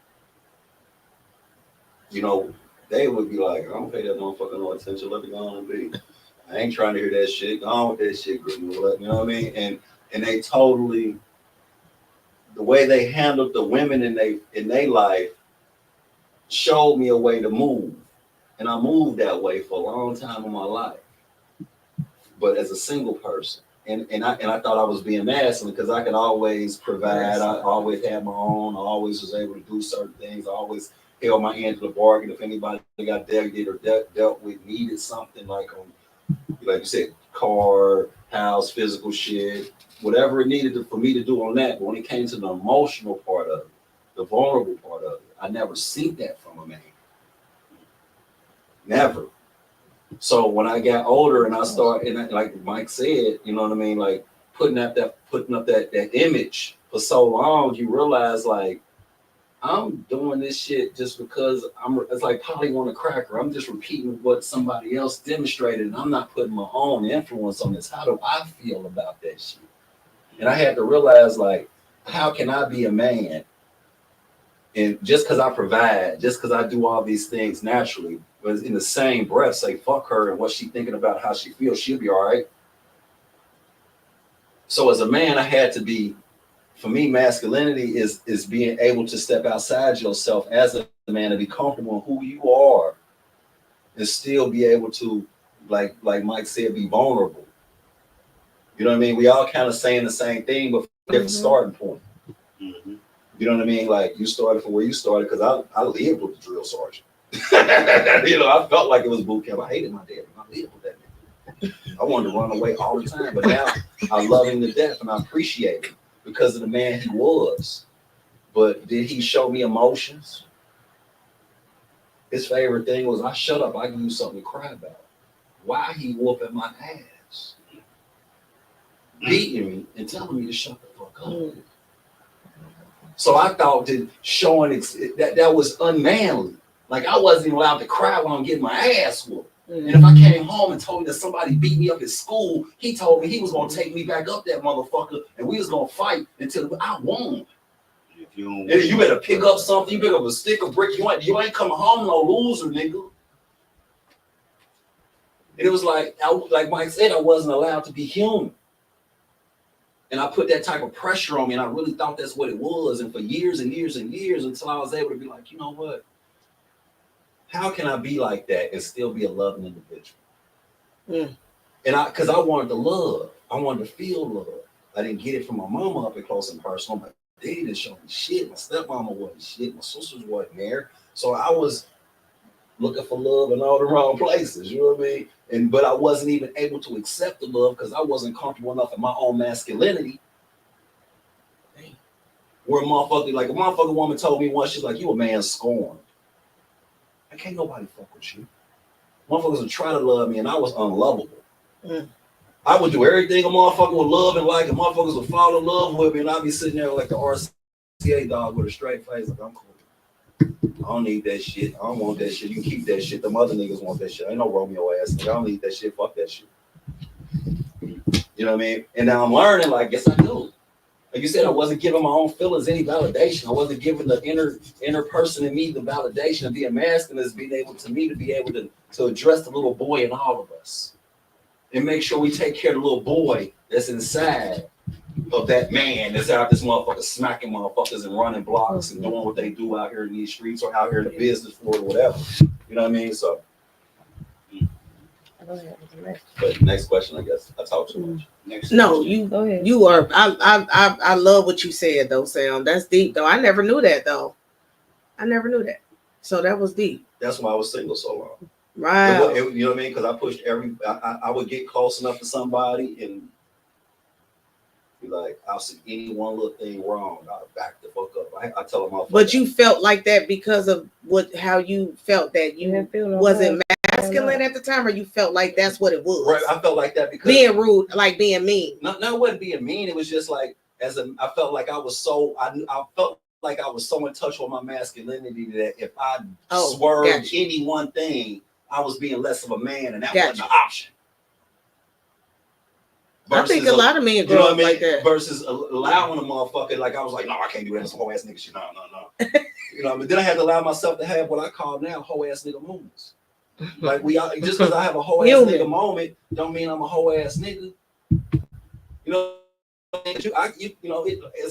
they would be like, I don't pay that motherfucker no attention. Let me go on and be. I ain't trying to hear that shit. Go on with that shit, you know what I mean? And they totally, the way they handled the women in their life showed me a way to move. And I moved that way for a long time in my life. But as a single person. And I thought I was being masculine because I could always provide. I always had my own. I always was able to do certain things. I always held my hand to the bargain. If anybody got delegated or dealt with, needed something like you said, car, house, physical shit, whatever it needed for me to do on that. But when it came to the emotional part of it, the vulnerable part of it, I never seen that from a man. Never. So when I got older and I started, and like Mike said, you know what I mean, like putting up that image for so long, you realize like I'm doing this shit just because it's like Polly on a cracker. I'm just repeating what somebody else demonstrated, and I'm not putting my own influence on this. How do I feel about that shit? And I had to realize, like, how can I be a man? And just because I provide, just because I do all these things naturally, but in the same breath, say, fuck her and what she thinking about, how she feels, she'll be all right. So as a man, I had to be, for me, masculinity is being able to step outside yourself as a man and be comfortable in who you are and still be able to, like Mike said, be vulnerable. You know what I mean? We all kind of saying the same thing, but different starting point. Mm-hmm. You know what I mean? Like you started from where you started because I lived with the drill sergeant. I felt like it was boot camp. I hated my dad. I lived with that nigga. I wanted to run away all the time, but now I love him to death and I appreciate him because of the man he was. But did he show me emotions? His favorite thing was, I shut up, I give you something to cry about. Why he whooping my ass? Beating me and telling me to shut the fuck up. So I thought that showing that was unmanly. Like I wasn't even allowed to cry when I'm getting my ass whooped. And if I came home and told me that somebody beat me up at school, he told me he was gonna take me back up that motherfucker and we was gonna fight until I won. You better pick up something, you pick up a stick or brick, you ain't coming home no loser, nigga. And it was like Mike said, I wasn't allowed to be human. And I put that type of pressure on me, and I really thought that's what it was. And for years and years and years, until I was able to be like, you know what? How can I be like that and still be a loving individual? And because I wanted to love, I wanted to feel love. I didn't get it from my mama up and close and personal. My daddy didn't show me shit. My stepmama wasn't shit. My sisters wasn't there. So I was looking for love in all the wrong places. You know what I mean? But I wasn't even able to accept the love because I wasn't comfortable enough in my own masculinity. Where a motherfucker woman told me once, she's like, you a man scorned. I can't nobody fuck with you. Motherfuckers would try to love me and I was unlovable. I would do everything a motherfucker would love and like, and motherfuckers would fall in love with me and I'd be sitting there like the RCA dog with a straight face, like I'm cool. I don't need that shit. I don't want that shit. You can keep that shit. The other niggas want that shit. Ain't no Romeo ass nigga. I don't need that shit. Fuck that shit. You know what I mean? And now I'm learning, like, yes, I do. Like you said, I wasn't giving my own feelings any validation. I wasn't giving the inner person in me the validation of being masculine as being able to be able to address the little boy in all of us. And make sure we take care of the little boy that's inside of that man that's out this motherfucker smacking motherfuckers and running blocks and doing what they do out here in these streets or out here in the business floor or whatever. You know what I mean? So. But next question, I guess. I talked too much. Next no, question. you go ahead. You are. I love what you said though, Sam. That's deep though. I never knew that though. I never knew that. So that was deep. That's why I was single so long. Right. You know what I mean? Because I pushed I would get close enough to somebody and be like, I'll see any one little thing wrong, I'll back the fuck up. I tell them off. But you felt like that because of how you felt that you wasn't masculine at the time, or you felt like that's what it was? Right, I felt like that because being rude, like being mean. No, it wasn't being mean. It was just like I felt like I was so I felt like I was so in touch with my masculinity that if I swerved any one thing, I was being less of a man, and that wasn't an option. I think a lot of men grow up like that. Versus allowing a motherfucker, like I was like, no, I can't do that. That's some whole ass nigga shit. No. You know what I mean? Then I had to allow myself to have what I call now whole ass nigga moments. Like just because I have a whole ass nigga moment, don't mean I'm a whole ass nigga. You know, as a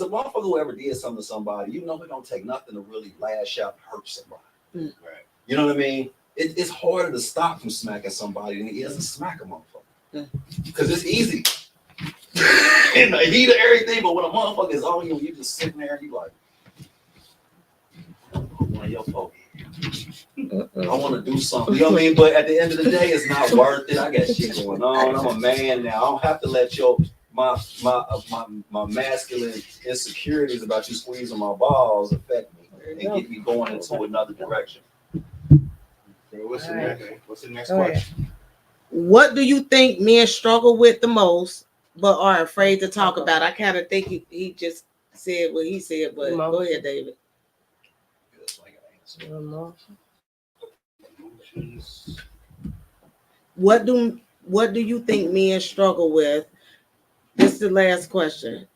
motherfucker who ever did something to somebody, it don't take nothing to really lash out and hurt somebody. Right? You know what I mean? It's harder to stop from smacking somebody than it is to smack a motherfucker. Because it's easy. In the heat of everything, but when a motherfucker is on you, you just sitting there and you like, one of your folks. I want to do something. You know what I mean? But at the end of the day, it's not worth it. I got shit going on. I'm a man now. I don't have to let my masculine insecurities about you squeezing my balls affect me and get me going into another direction. What's the next question? What do you think men struggle with the most, but are afraid to talk about? I kind of think he just said what he said, but go ahead, David. What do you think men struggle with? This is the last question.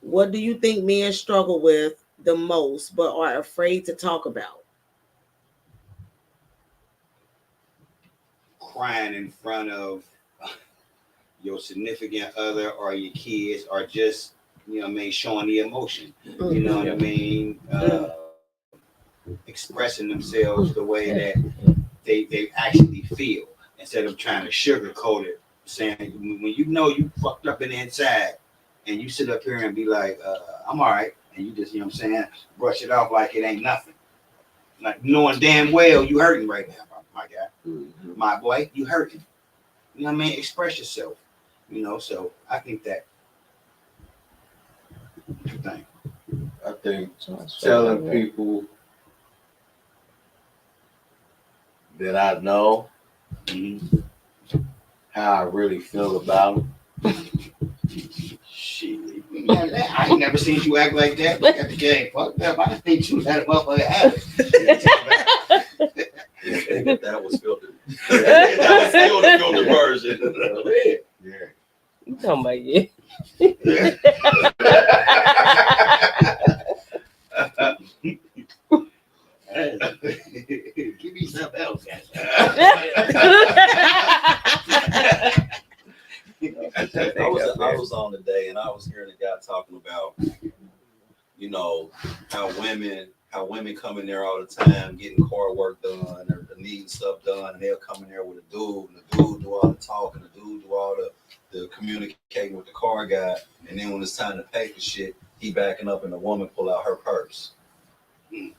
What do you think men struggle with the most, but are afraid to talk about? Crying in front of your significant other or your kids, or just showing the emotion. You know what I mean? Expressing themselves the way that they actually feel, instead of trying to sugarcoat it, saying when you fucked up in the inside and you sit up here and be like, I'm all right, and you just, brush it off like it ain't nothing. Like knowing damn well you hurting right now, my guy. My boy, you hurting. You know what I mean? Express yourself. So I think that. What you think? I think telling people that I know how I really feel about them. Shit. I ain't never seen you act like that. Look at the game. Fucked up. I didn't think you had a motherfucker habit. That was filtered. That was still the filtered version. Yeah. You talking about yeah. Give me something else, guys. I was on today and I was hearing a guy talking about, how women come in there all the time getting car work done or needing stuff done, and they'll come in there with a dude, and the dude do all the talking, the dude do all the communicating with the car guy, and then when it's time to pay for shit, he backing up and the woman pull out her purse. And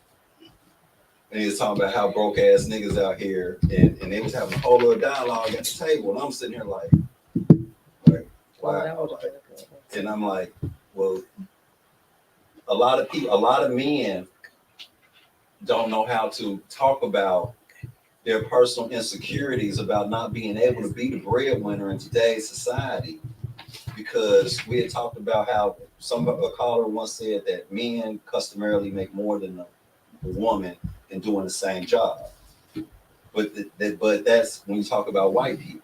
he was talking about how broke ass niggas out here, and they was having a whole little dialogue at the table, and I'm sitting here like wow. And I'm like, well, a lot of men don't know how to talk about their personal insecurities about not being able to be the breadwinner in today's society, because we had talked about how a caller once said that men customarily make more than a woman in doing the same job. But that's when you talk about white people,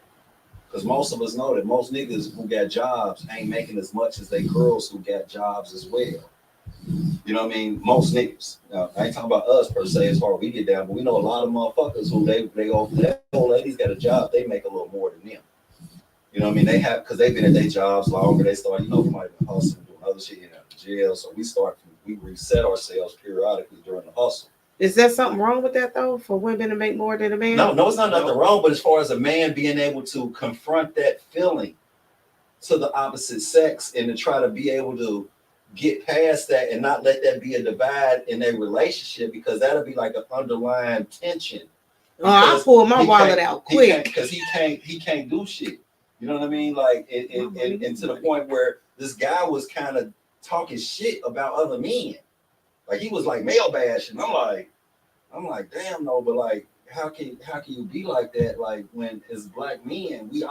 because most of us know that most niggas who got jobs ain't making as much as they girls who got jobs as well. You know what I mean? Most niggas. Now, I ain't talking about us per se as far as we get down, but we know a lot of motherfuckers who they old ladies got a job, they make a little more than them. You know what I mean? They have, because they've been at their jobs longer. They start, we might have been hustling, doing other shit, in jail. So we reset ourselves periodically during the hustle. Is there something wrong with that though, for women to make more than a man? No, it's not nothing wrong. But as far as a man being able to confront that feeling to the opposite sex and to try to be able to get past that and not let that be a divide in their relationship, because that'll be like an underlying tension I pull my wallet out quick because he can't do shit. You know what I mean? Like, and to the point where this guy was kind of talking shit about other men. Like, he was like male bashing. I'm like, damn, no, but like, how can you be like that? Like, when as black men, we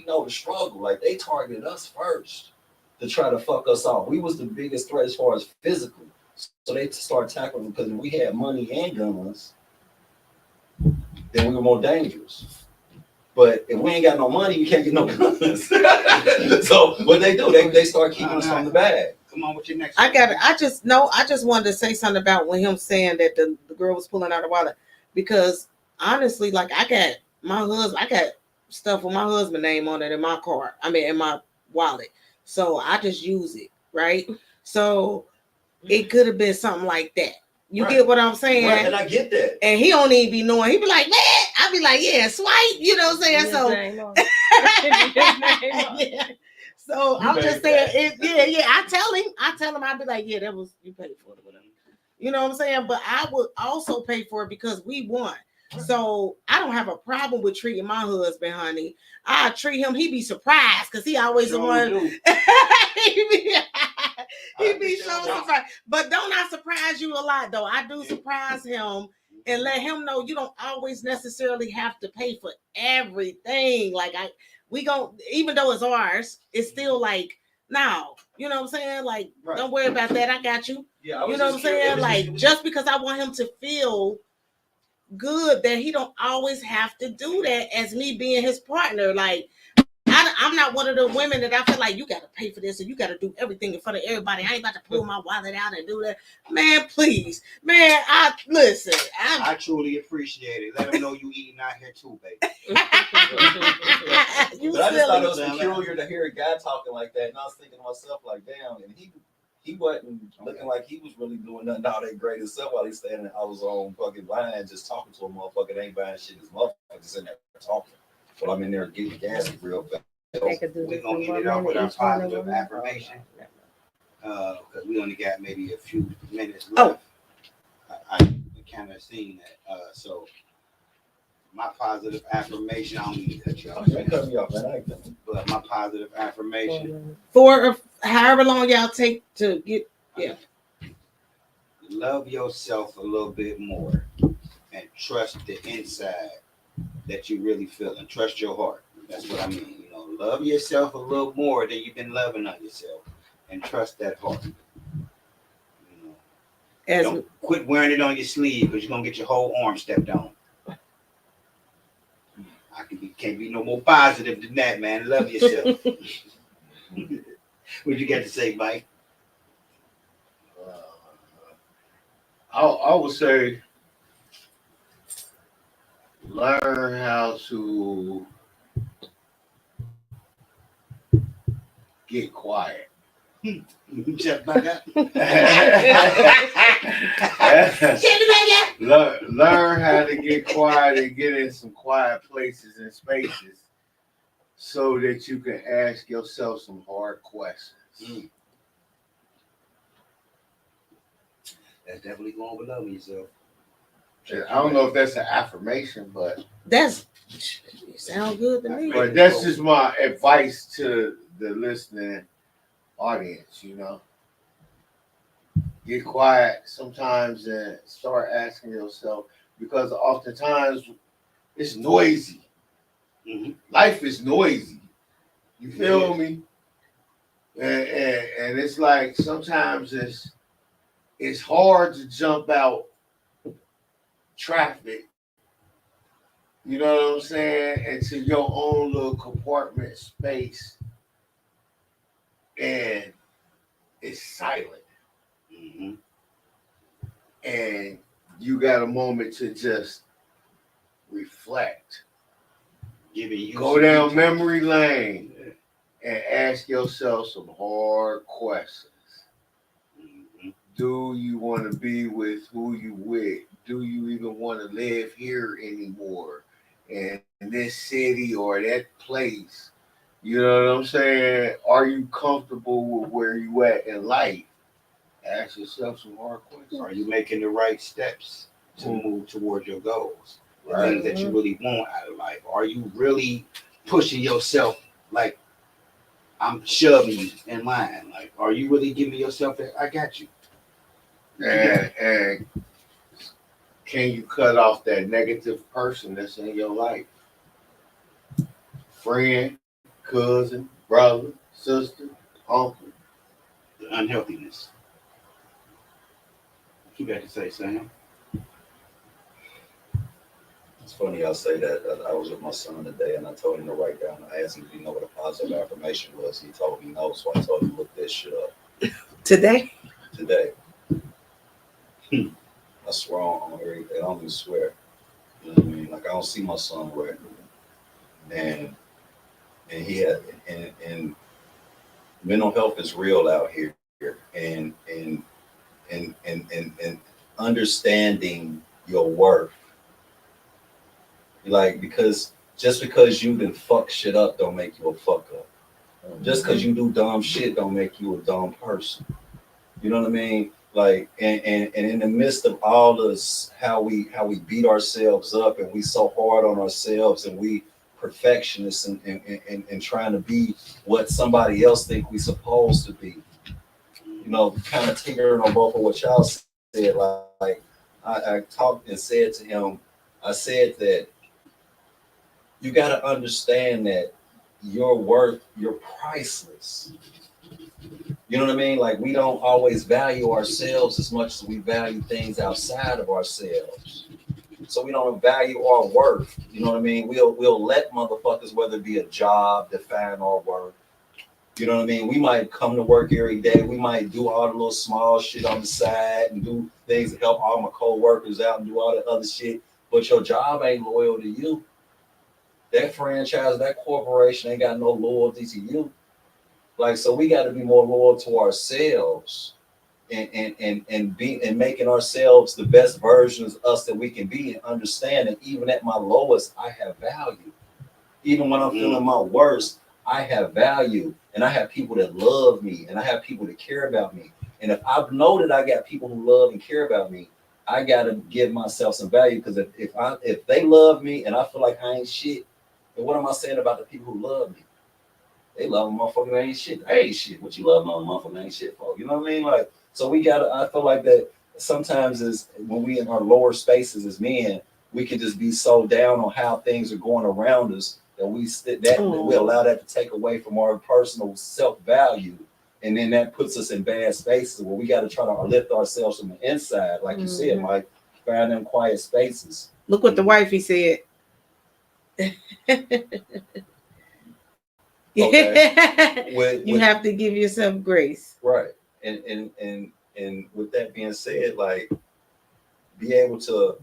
know the struggle. Like, they targeted us first to try to fuck us off. We was the biggest threat as far as physical. So they start tackling them because when we had money and guns, then we were more dangerous. But if we ain't got no money, you can't get no guns. So what they do, they start keeping us from the bag. Come on with your next. I just wanted to say something about when him saying that the girl was pulling out her wallet, because honestly, like I got stuff with my husband's name on it in my car. I mean, in my wallet. So I just use it, right? So it could have been something like that. You get what I'm saying? Right, and I get that. And he don't even be knowing. He be like, man, I be like, yeah, swipe. You know what I'm saying? Yeah. So I'm just saying, I tell him, I'd be like, yeah, that was, you paid for it or whatever. You know what I'm saying? But I would also pay for it because we won. So I don't have a problem with treating my husband, honey. I treat him, he be surprised because he always the one. he be so surprised. But don't I surprise you a lot though? I do surprise him and let him know you don't always necessarily have to pay for everything. Like we gon', even though it's ours, it's still like, no, you know what I'm saying? Like, don't worry about that. I got you. Yeah, you know what I'm saying? Like, just because I want him to feel good that he don't always have to do that as me being his partner. Like, I'm not one of the women that I feel like you got to pay for this and you got to do everything in front of everybody. I ain't about to pull my wallet out and do that. Man, please. Man, I truly appreciate it. Let them know you eating out here too, baby. But I just thought it was peculiar to hear a guy talking like that. And I was thinking to myself, like, damn, and he wasn't looking like he was really doing nothing all that great himself while he's standing. I was on fucking line just talking to a motherfucker that ain't buying shit. His motherfucker just in there talking. Well, I'm in there getting gas real fast. We're going to end it off with our positive affirmation. Because we only got maybe a few minutes left. I kind of seen that. So, my positive affirmation, I don't need to cut you off. You cut me off, man. But my positive affirmation. For however long y'all take to get, love yourself a little bit more and trust the inside that you really feel and trust your heart. That's what I mean. You know, love yourself a little more than you've been loving on yourself and trust that heart. You know, don't quit wearing it on your sleeve because you're going to get your whole arm stepped on. Can't be no more positive than that, man. Love yourself. What you got to say, Mike? I would say learn how to get quiet. Shut back up. Learn how to get quiet and get in some quiet places and spaces so that you can ask yourself some hard questions. That's definitely going with loving yourself. I don't know if that's an affirmation, but it sounds good to me. But that's just my advice to the listening audience, you know. Get quiet sometimes and start asking yourself, because oftentimes it's noisy. Mm-hmm. Life is noisy. You feel me? And it's like sometimes it's hard to jump out traffic, you know what I'm saying, into your own little compartment space, and it's silent. Mm-hmm. And you got a moment to just reflect. Go down memory lane and ask yourself some hard questions. Mm-hmm. Do you want to be with who you with? Do you even want to live here anymore? In this city or that place? You know what I'm saying? Are you comfortable with where you at in life? Ask yourself some hard questions. Are you making the right steps to move towards your goals? the things that you really want out of life? Are you really pushing yourself like I'm shoving you in line? Like, are you really giving yourself that? I got you. And can you cut off that negative person that's in your life? Friend, cousin, brother, sister, uncle. The unhealthiness. What you got to say, Sam? It's funny I say that. I was with my son today and I told him to write down. I asked him, do you know what a positive affirmation was? He told me no, so I told him to look this shit up. Today? Today. I swear on everything. I don't even swear. You know what I mean? Like, I don't see my son right. And he had, and mental health is real out here. And understanding your worth. Like, because just because you can fuck shit up don't make you a fuck up. Just because you do dumb shit don't make you a dumb person. You know what I mean? Like, and in the midst of all this, how we beat ourselves up and we so hard on ourselves and we perfectionists and trying to be what somebody else think we supposed to be. You know, kind of teetering on both of what y'all said. Like I talked and said to him, I said that you got to understand that your worth, you're priceless. You know what I mean? Like, we don't always value ourselves as much as we value things outside of ourselves. So we don't value our worth. You know what I mean? We'll let motherfuckers, whether it be a job, define our worth. You know what I mean? We might come to work every day. We might do all the little small shit on the side and do things to help all my co-workers out and do all the other shit. But your job ain't loyal to you. That franchise, that corporation ain't got no loyalty to you. Like, so we got to be more loyal to ourselves and making ourselves the best versions of us that we can be, and understand that even at my lowest, I have value. Even when I'm feeling my worst, I have value, and I have people that love me, and I have people that care about me. And if I know that I got people who love and care about me, I got to give myself some value, because if they love me and I feel like I ain't shit, then what am I saying about the people who love me? They love a motherfucker that ain't shit. Hey, shit, what you love on a motherfucker that ain't shit for? You know what I mean? Like, so we gotta, I feel like that sometimes is when we in our lower spaces as men, we can just be so down on how things are going around us that we allow that to take away from our personal self-value. And then that puts us in bad spaces where we got to try to lift ourselves from the inside. Like you said, Mike, find them quiet spaces. Look what the wifey said. Okay. You have to give yourself grace. Right. And with that being said, like, be able to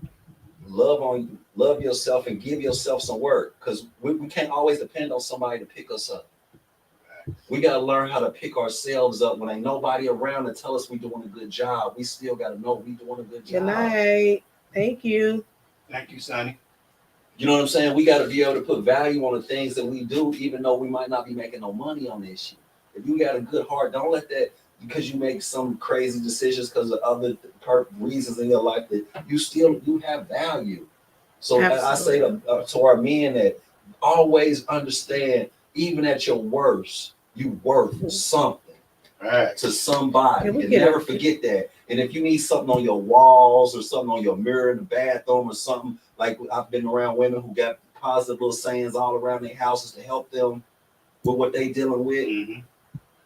love yourself and give yourself some work, because we can't always depend on somebody to pick us up. We got to learn how to pick ourselves up when ain't nobody around to tell us we're doing a good job. We still got to know we're doing a good job. Good night. Thank you. Thank you, Sonny. You know what I'm saying? We got to be able to put value on the things that we do, even though we might not be making no money on this shit. If you got a good heart, don't let that, because you make some crazy decisions because of other reasons in your life, that you have value. So I say to our men that always understand, even at your worst, you worth something to somebody. And never forget that. And if you need something on your walls or something on your mirror in the bathroom or something, like I've been around women who got positive little sayings all around their houses to help them with what they dealing with.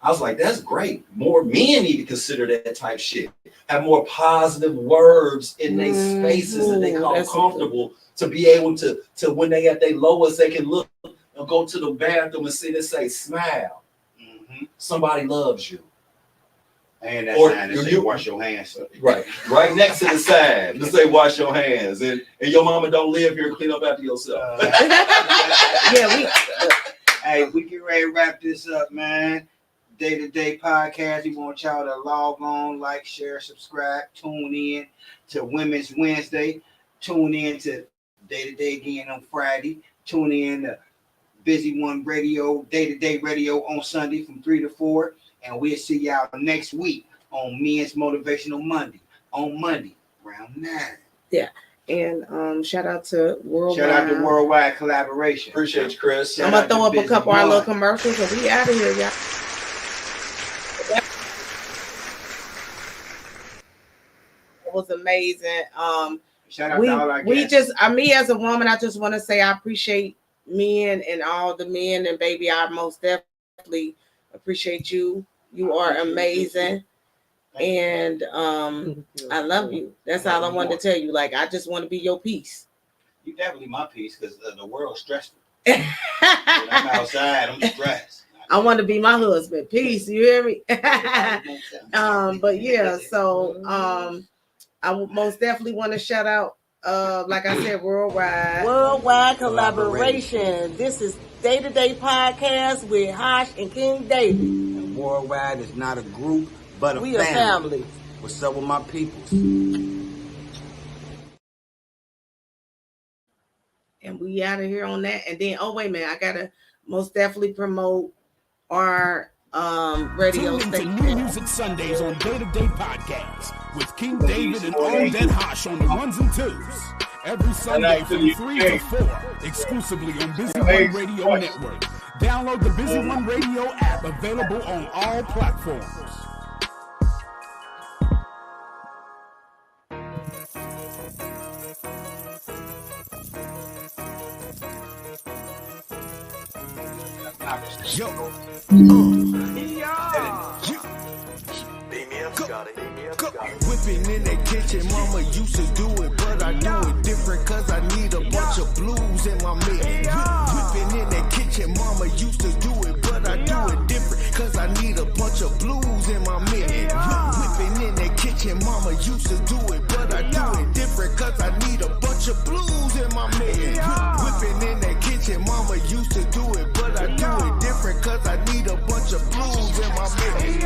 I was like, that's great. More men need to consider that type shit. Have more positive words in their spaces that they call comfortable, to be able to when they at their lowest, they can look and go to the bathroom and sit and say, smile. Somebody loves you. And that sign that say wash your hands. Right next to the sign to say wash your hands. And your mama don't live here, clean up after yourself. Hey, we get ready to wrap this up, man. Day-to-Day podcast. We want y'all to log on, like, share, subscribe, tune in to Women's Wednesday. Tune in to Day-to-Day again on Friday. Tune in to Busy One Radio, Day-to-Day Radio on Sunday from 3 to 4. And we'll see y'all next week on Men's Motivational Monday. On Monday, around 9. Yeah. And shout out to Worldwide. Shout out to Worldwide Collaboration. Appreciate you, Chris. Shout I'm gonna out to throw up a Busy couple of our One. little commercials and we out of here, y'all. It was amazing. Shout out to all our We guests. me as a woman, I just want to say I appreciate men and all the men, and baby, I most definitely appreciate you. You are amazing. And I love you. That's all I wanted to tell you. Like, I just want to be your piece. You definitely my piece because the world's stressful. When I'm outside, I'm stressed. I want to be my husband. Peace. You hear me? But yeah, so I would most definitely want to shout out, like I said, Worldwide Collaboration. This is Day-to-Day Podcast with Hosh and King David. And Worldwide is not a group, but We a family. What's up with my peoples? And we out of here on that. And then, oh wait a minute, I gotta most definitely promote our radio Tune into station. New Music Sundays on Day-to-Day Podcast with King David and Old Dead Hosh on the ones and twos. Every Sunday from 3 to 4, exclusively on Busy One Radio Network. Download the Busy One Radio app, available on all platforms. Yo. Whipping in that kitchen, mama used to do it, but I do it different cause I need a bunch of blues in my mix. Whipping in that kitchen, mama used to do it, but I do it different cause I need a bunch of blues in my mix. Whipping in that kitchen, mama used to do it, but I do it different cause I need a bunch of blues in my mix. Whipping in that kitchen, mama used to do it, but I do it different cause I need a bunch of blues in my mix.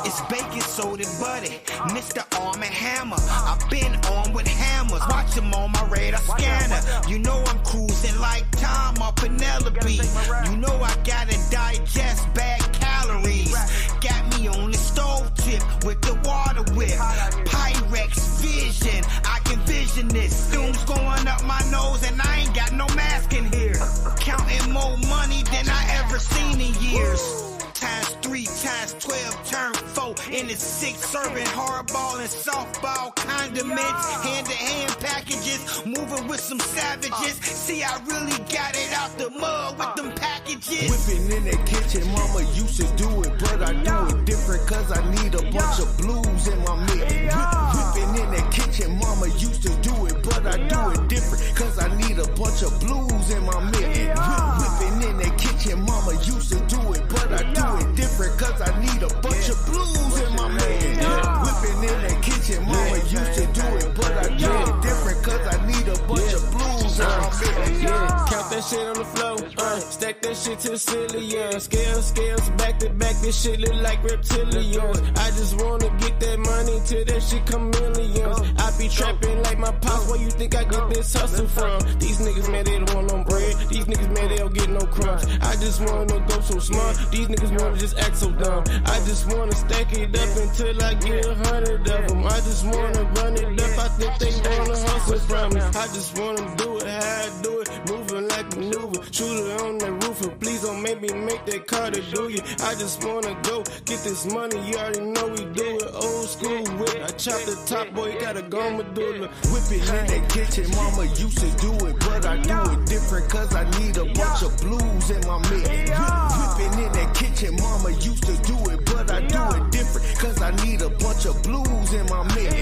It's bacon, soda, buddy, Mr. Arm and Hammer. I've been on with hammers, watch them on my radar scanner. You know I'm cruising like Tom or Penelope. You know I gotta digest bad calories. Got me on the stove tip with the water whip. Pyrex vision, I can vision this. Fumes going up my nose and I ain't got no mask in here. Counting more money than I ever seen in years. Times 3 times 12 turn 4 into 6, serving hardball and softball condiments, hand-to-hand packages, moving with some savages. See, I really got it out the mud with them packages. Whipping in that kitchen, mama used to do it, but I do it different cause I need a bunch of blues in my mix. Whipping in that kitchen, mama used to do it, but I do it different cause I need a bunch of blues in my mix. Whipping in that kitchen, mama used to do it, but I do it different cause I need a bunch of blues in my mix. Whipping in that kitchen, mama used to do it, but I do it different cause I need a bunch of blues in my mix. Count that shit on the floor, stack that shit to the ceiling, yeah. Scales, back to back, this shit look like reptilians. I just wanna get that money till that shit come millions. I be trapping like my pops, where you think I get this hustle from? These niggas mad they don't want no bread, these niggas mad they don't get no crumbs. I just wanna go so smart, these niggas wanna just act so dumb. I just wanna stack it up until I get 100 of them. I just wanna run it up, I think they wanna hustle from me. I just wanna do it how I do it, moving like maneuver, shooter on the roof, and please don't make me make that car to do you. I just wanna go get this money, you already know we do it old school whip. I chop the top, boy, you gotta go medulla. Whipping in that kitchen, mama used to do it, but I do it different cause I need a bunch of blues in my mix. Whipping in that kitchen, mama used to do it, but I do it different cause I need a bunch of blues in my mix.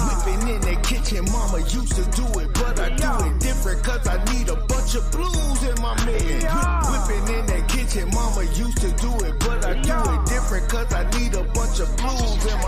Whipping in that kitchen, mama used to do it, but I do it different cause I need a bunch of blues in my mix. Whipping in that kitchen, mama used to do it, but I do it different cause I need a bunch of blues in my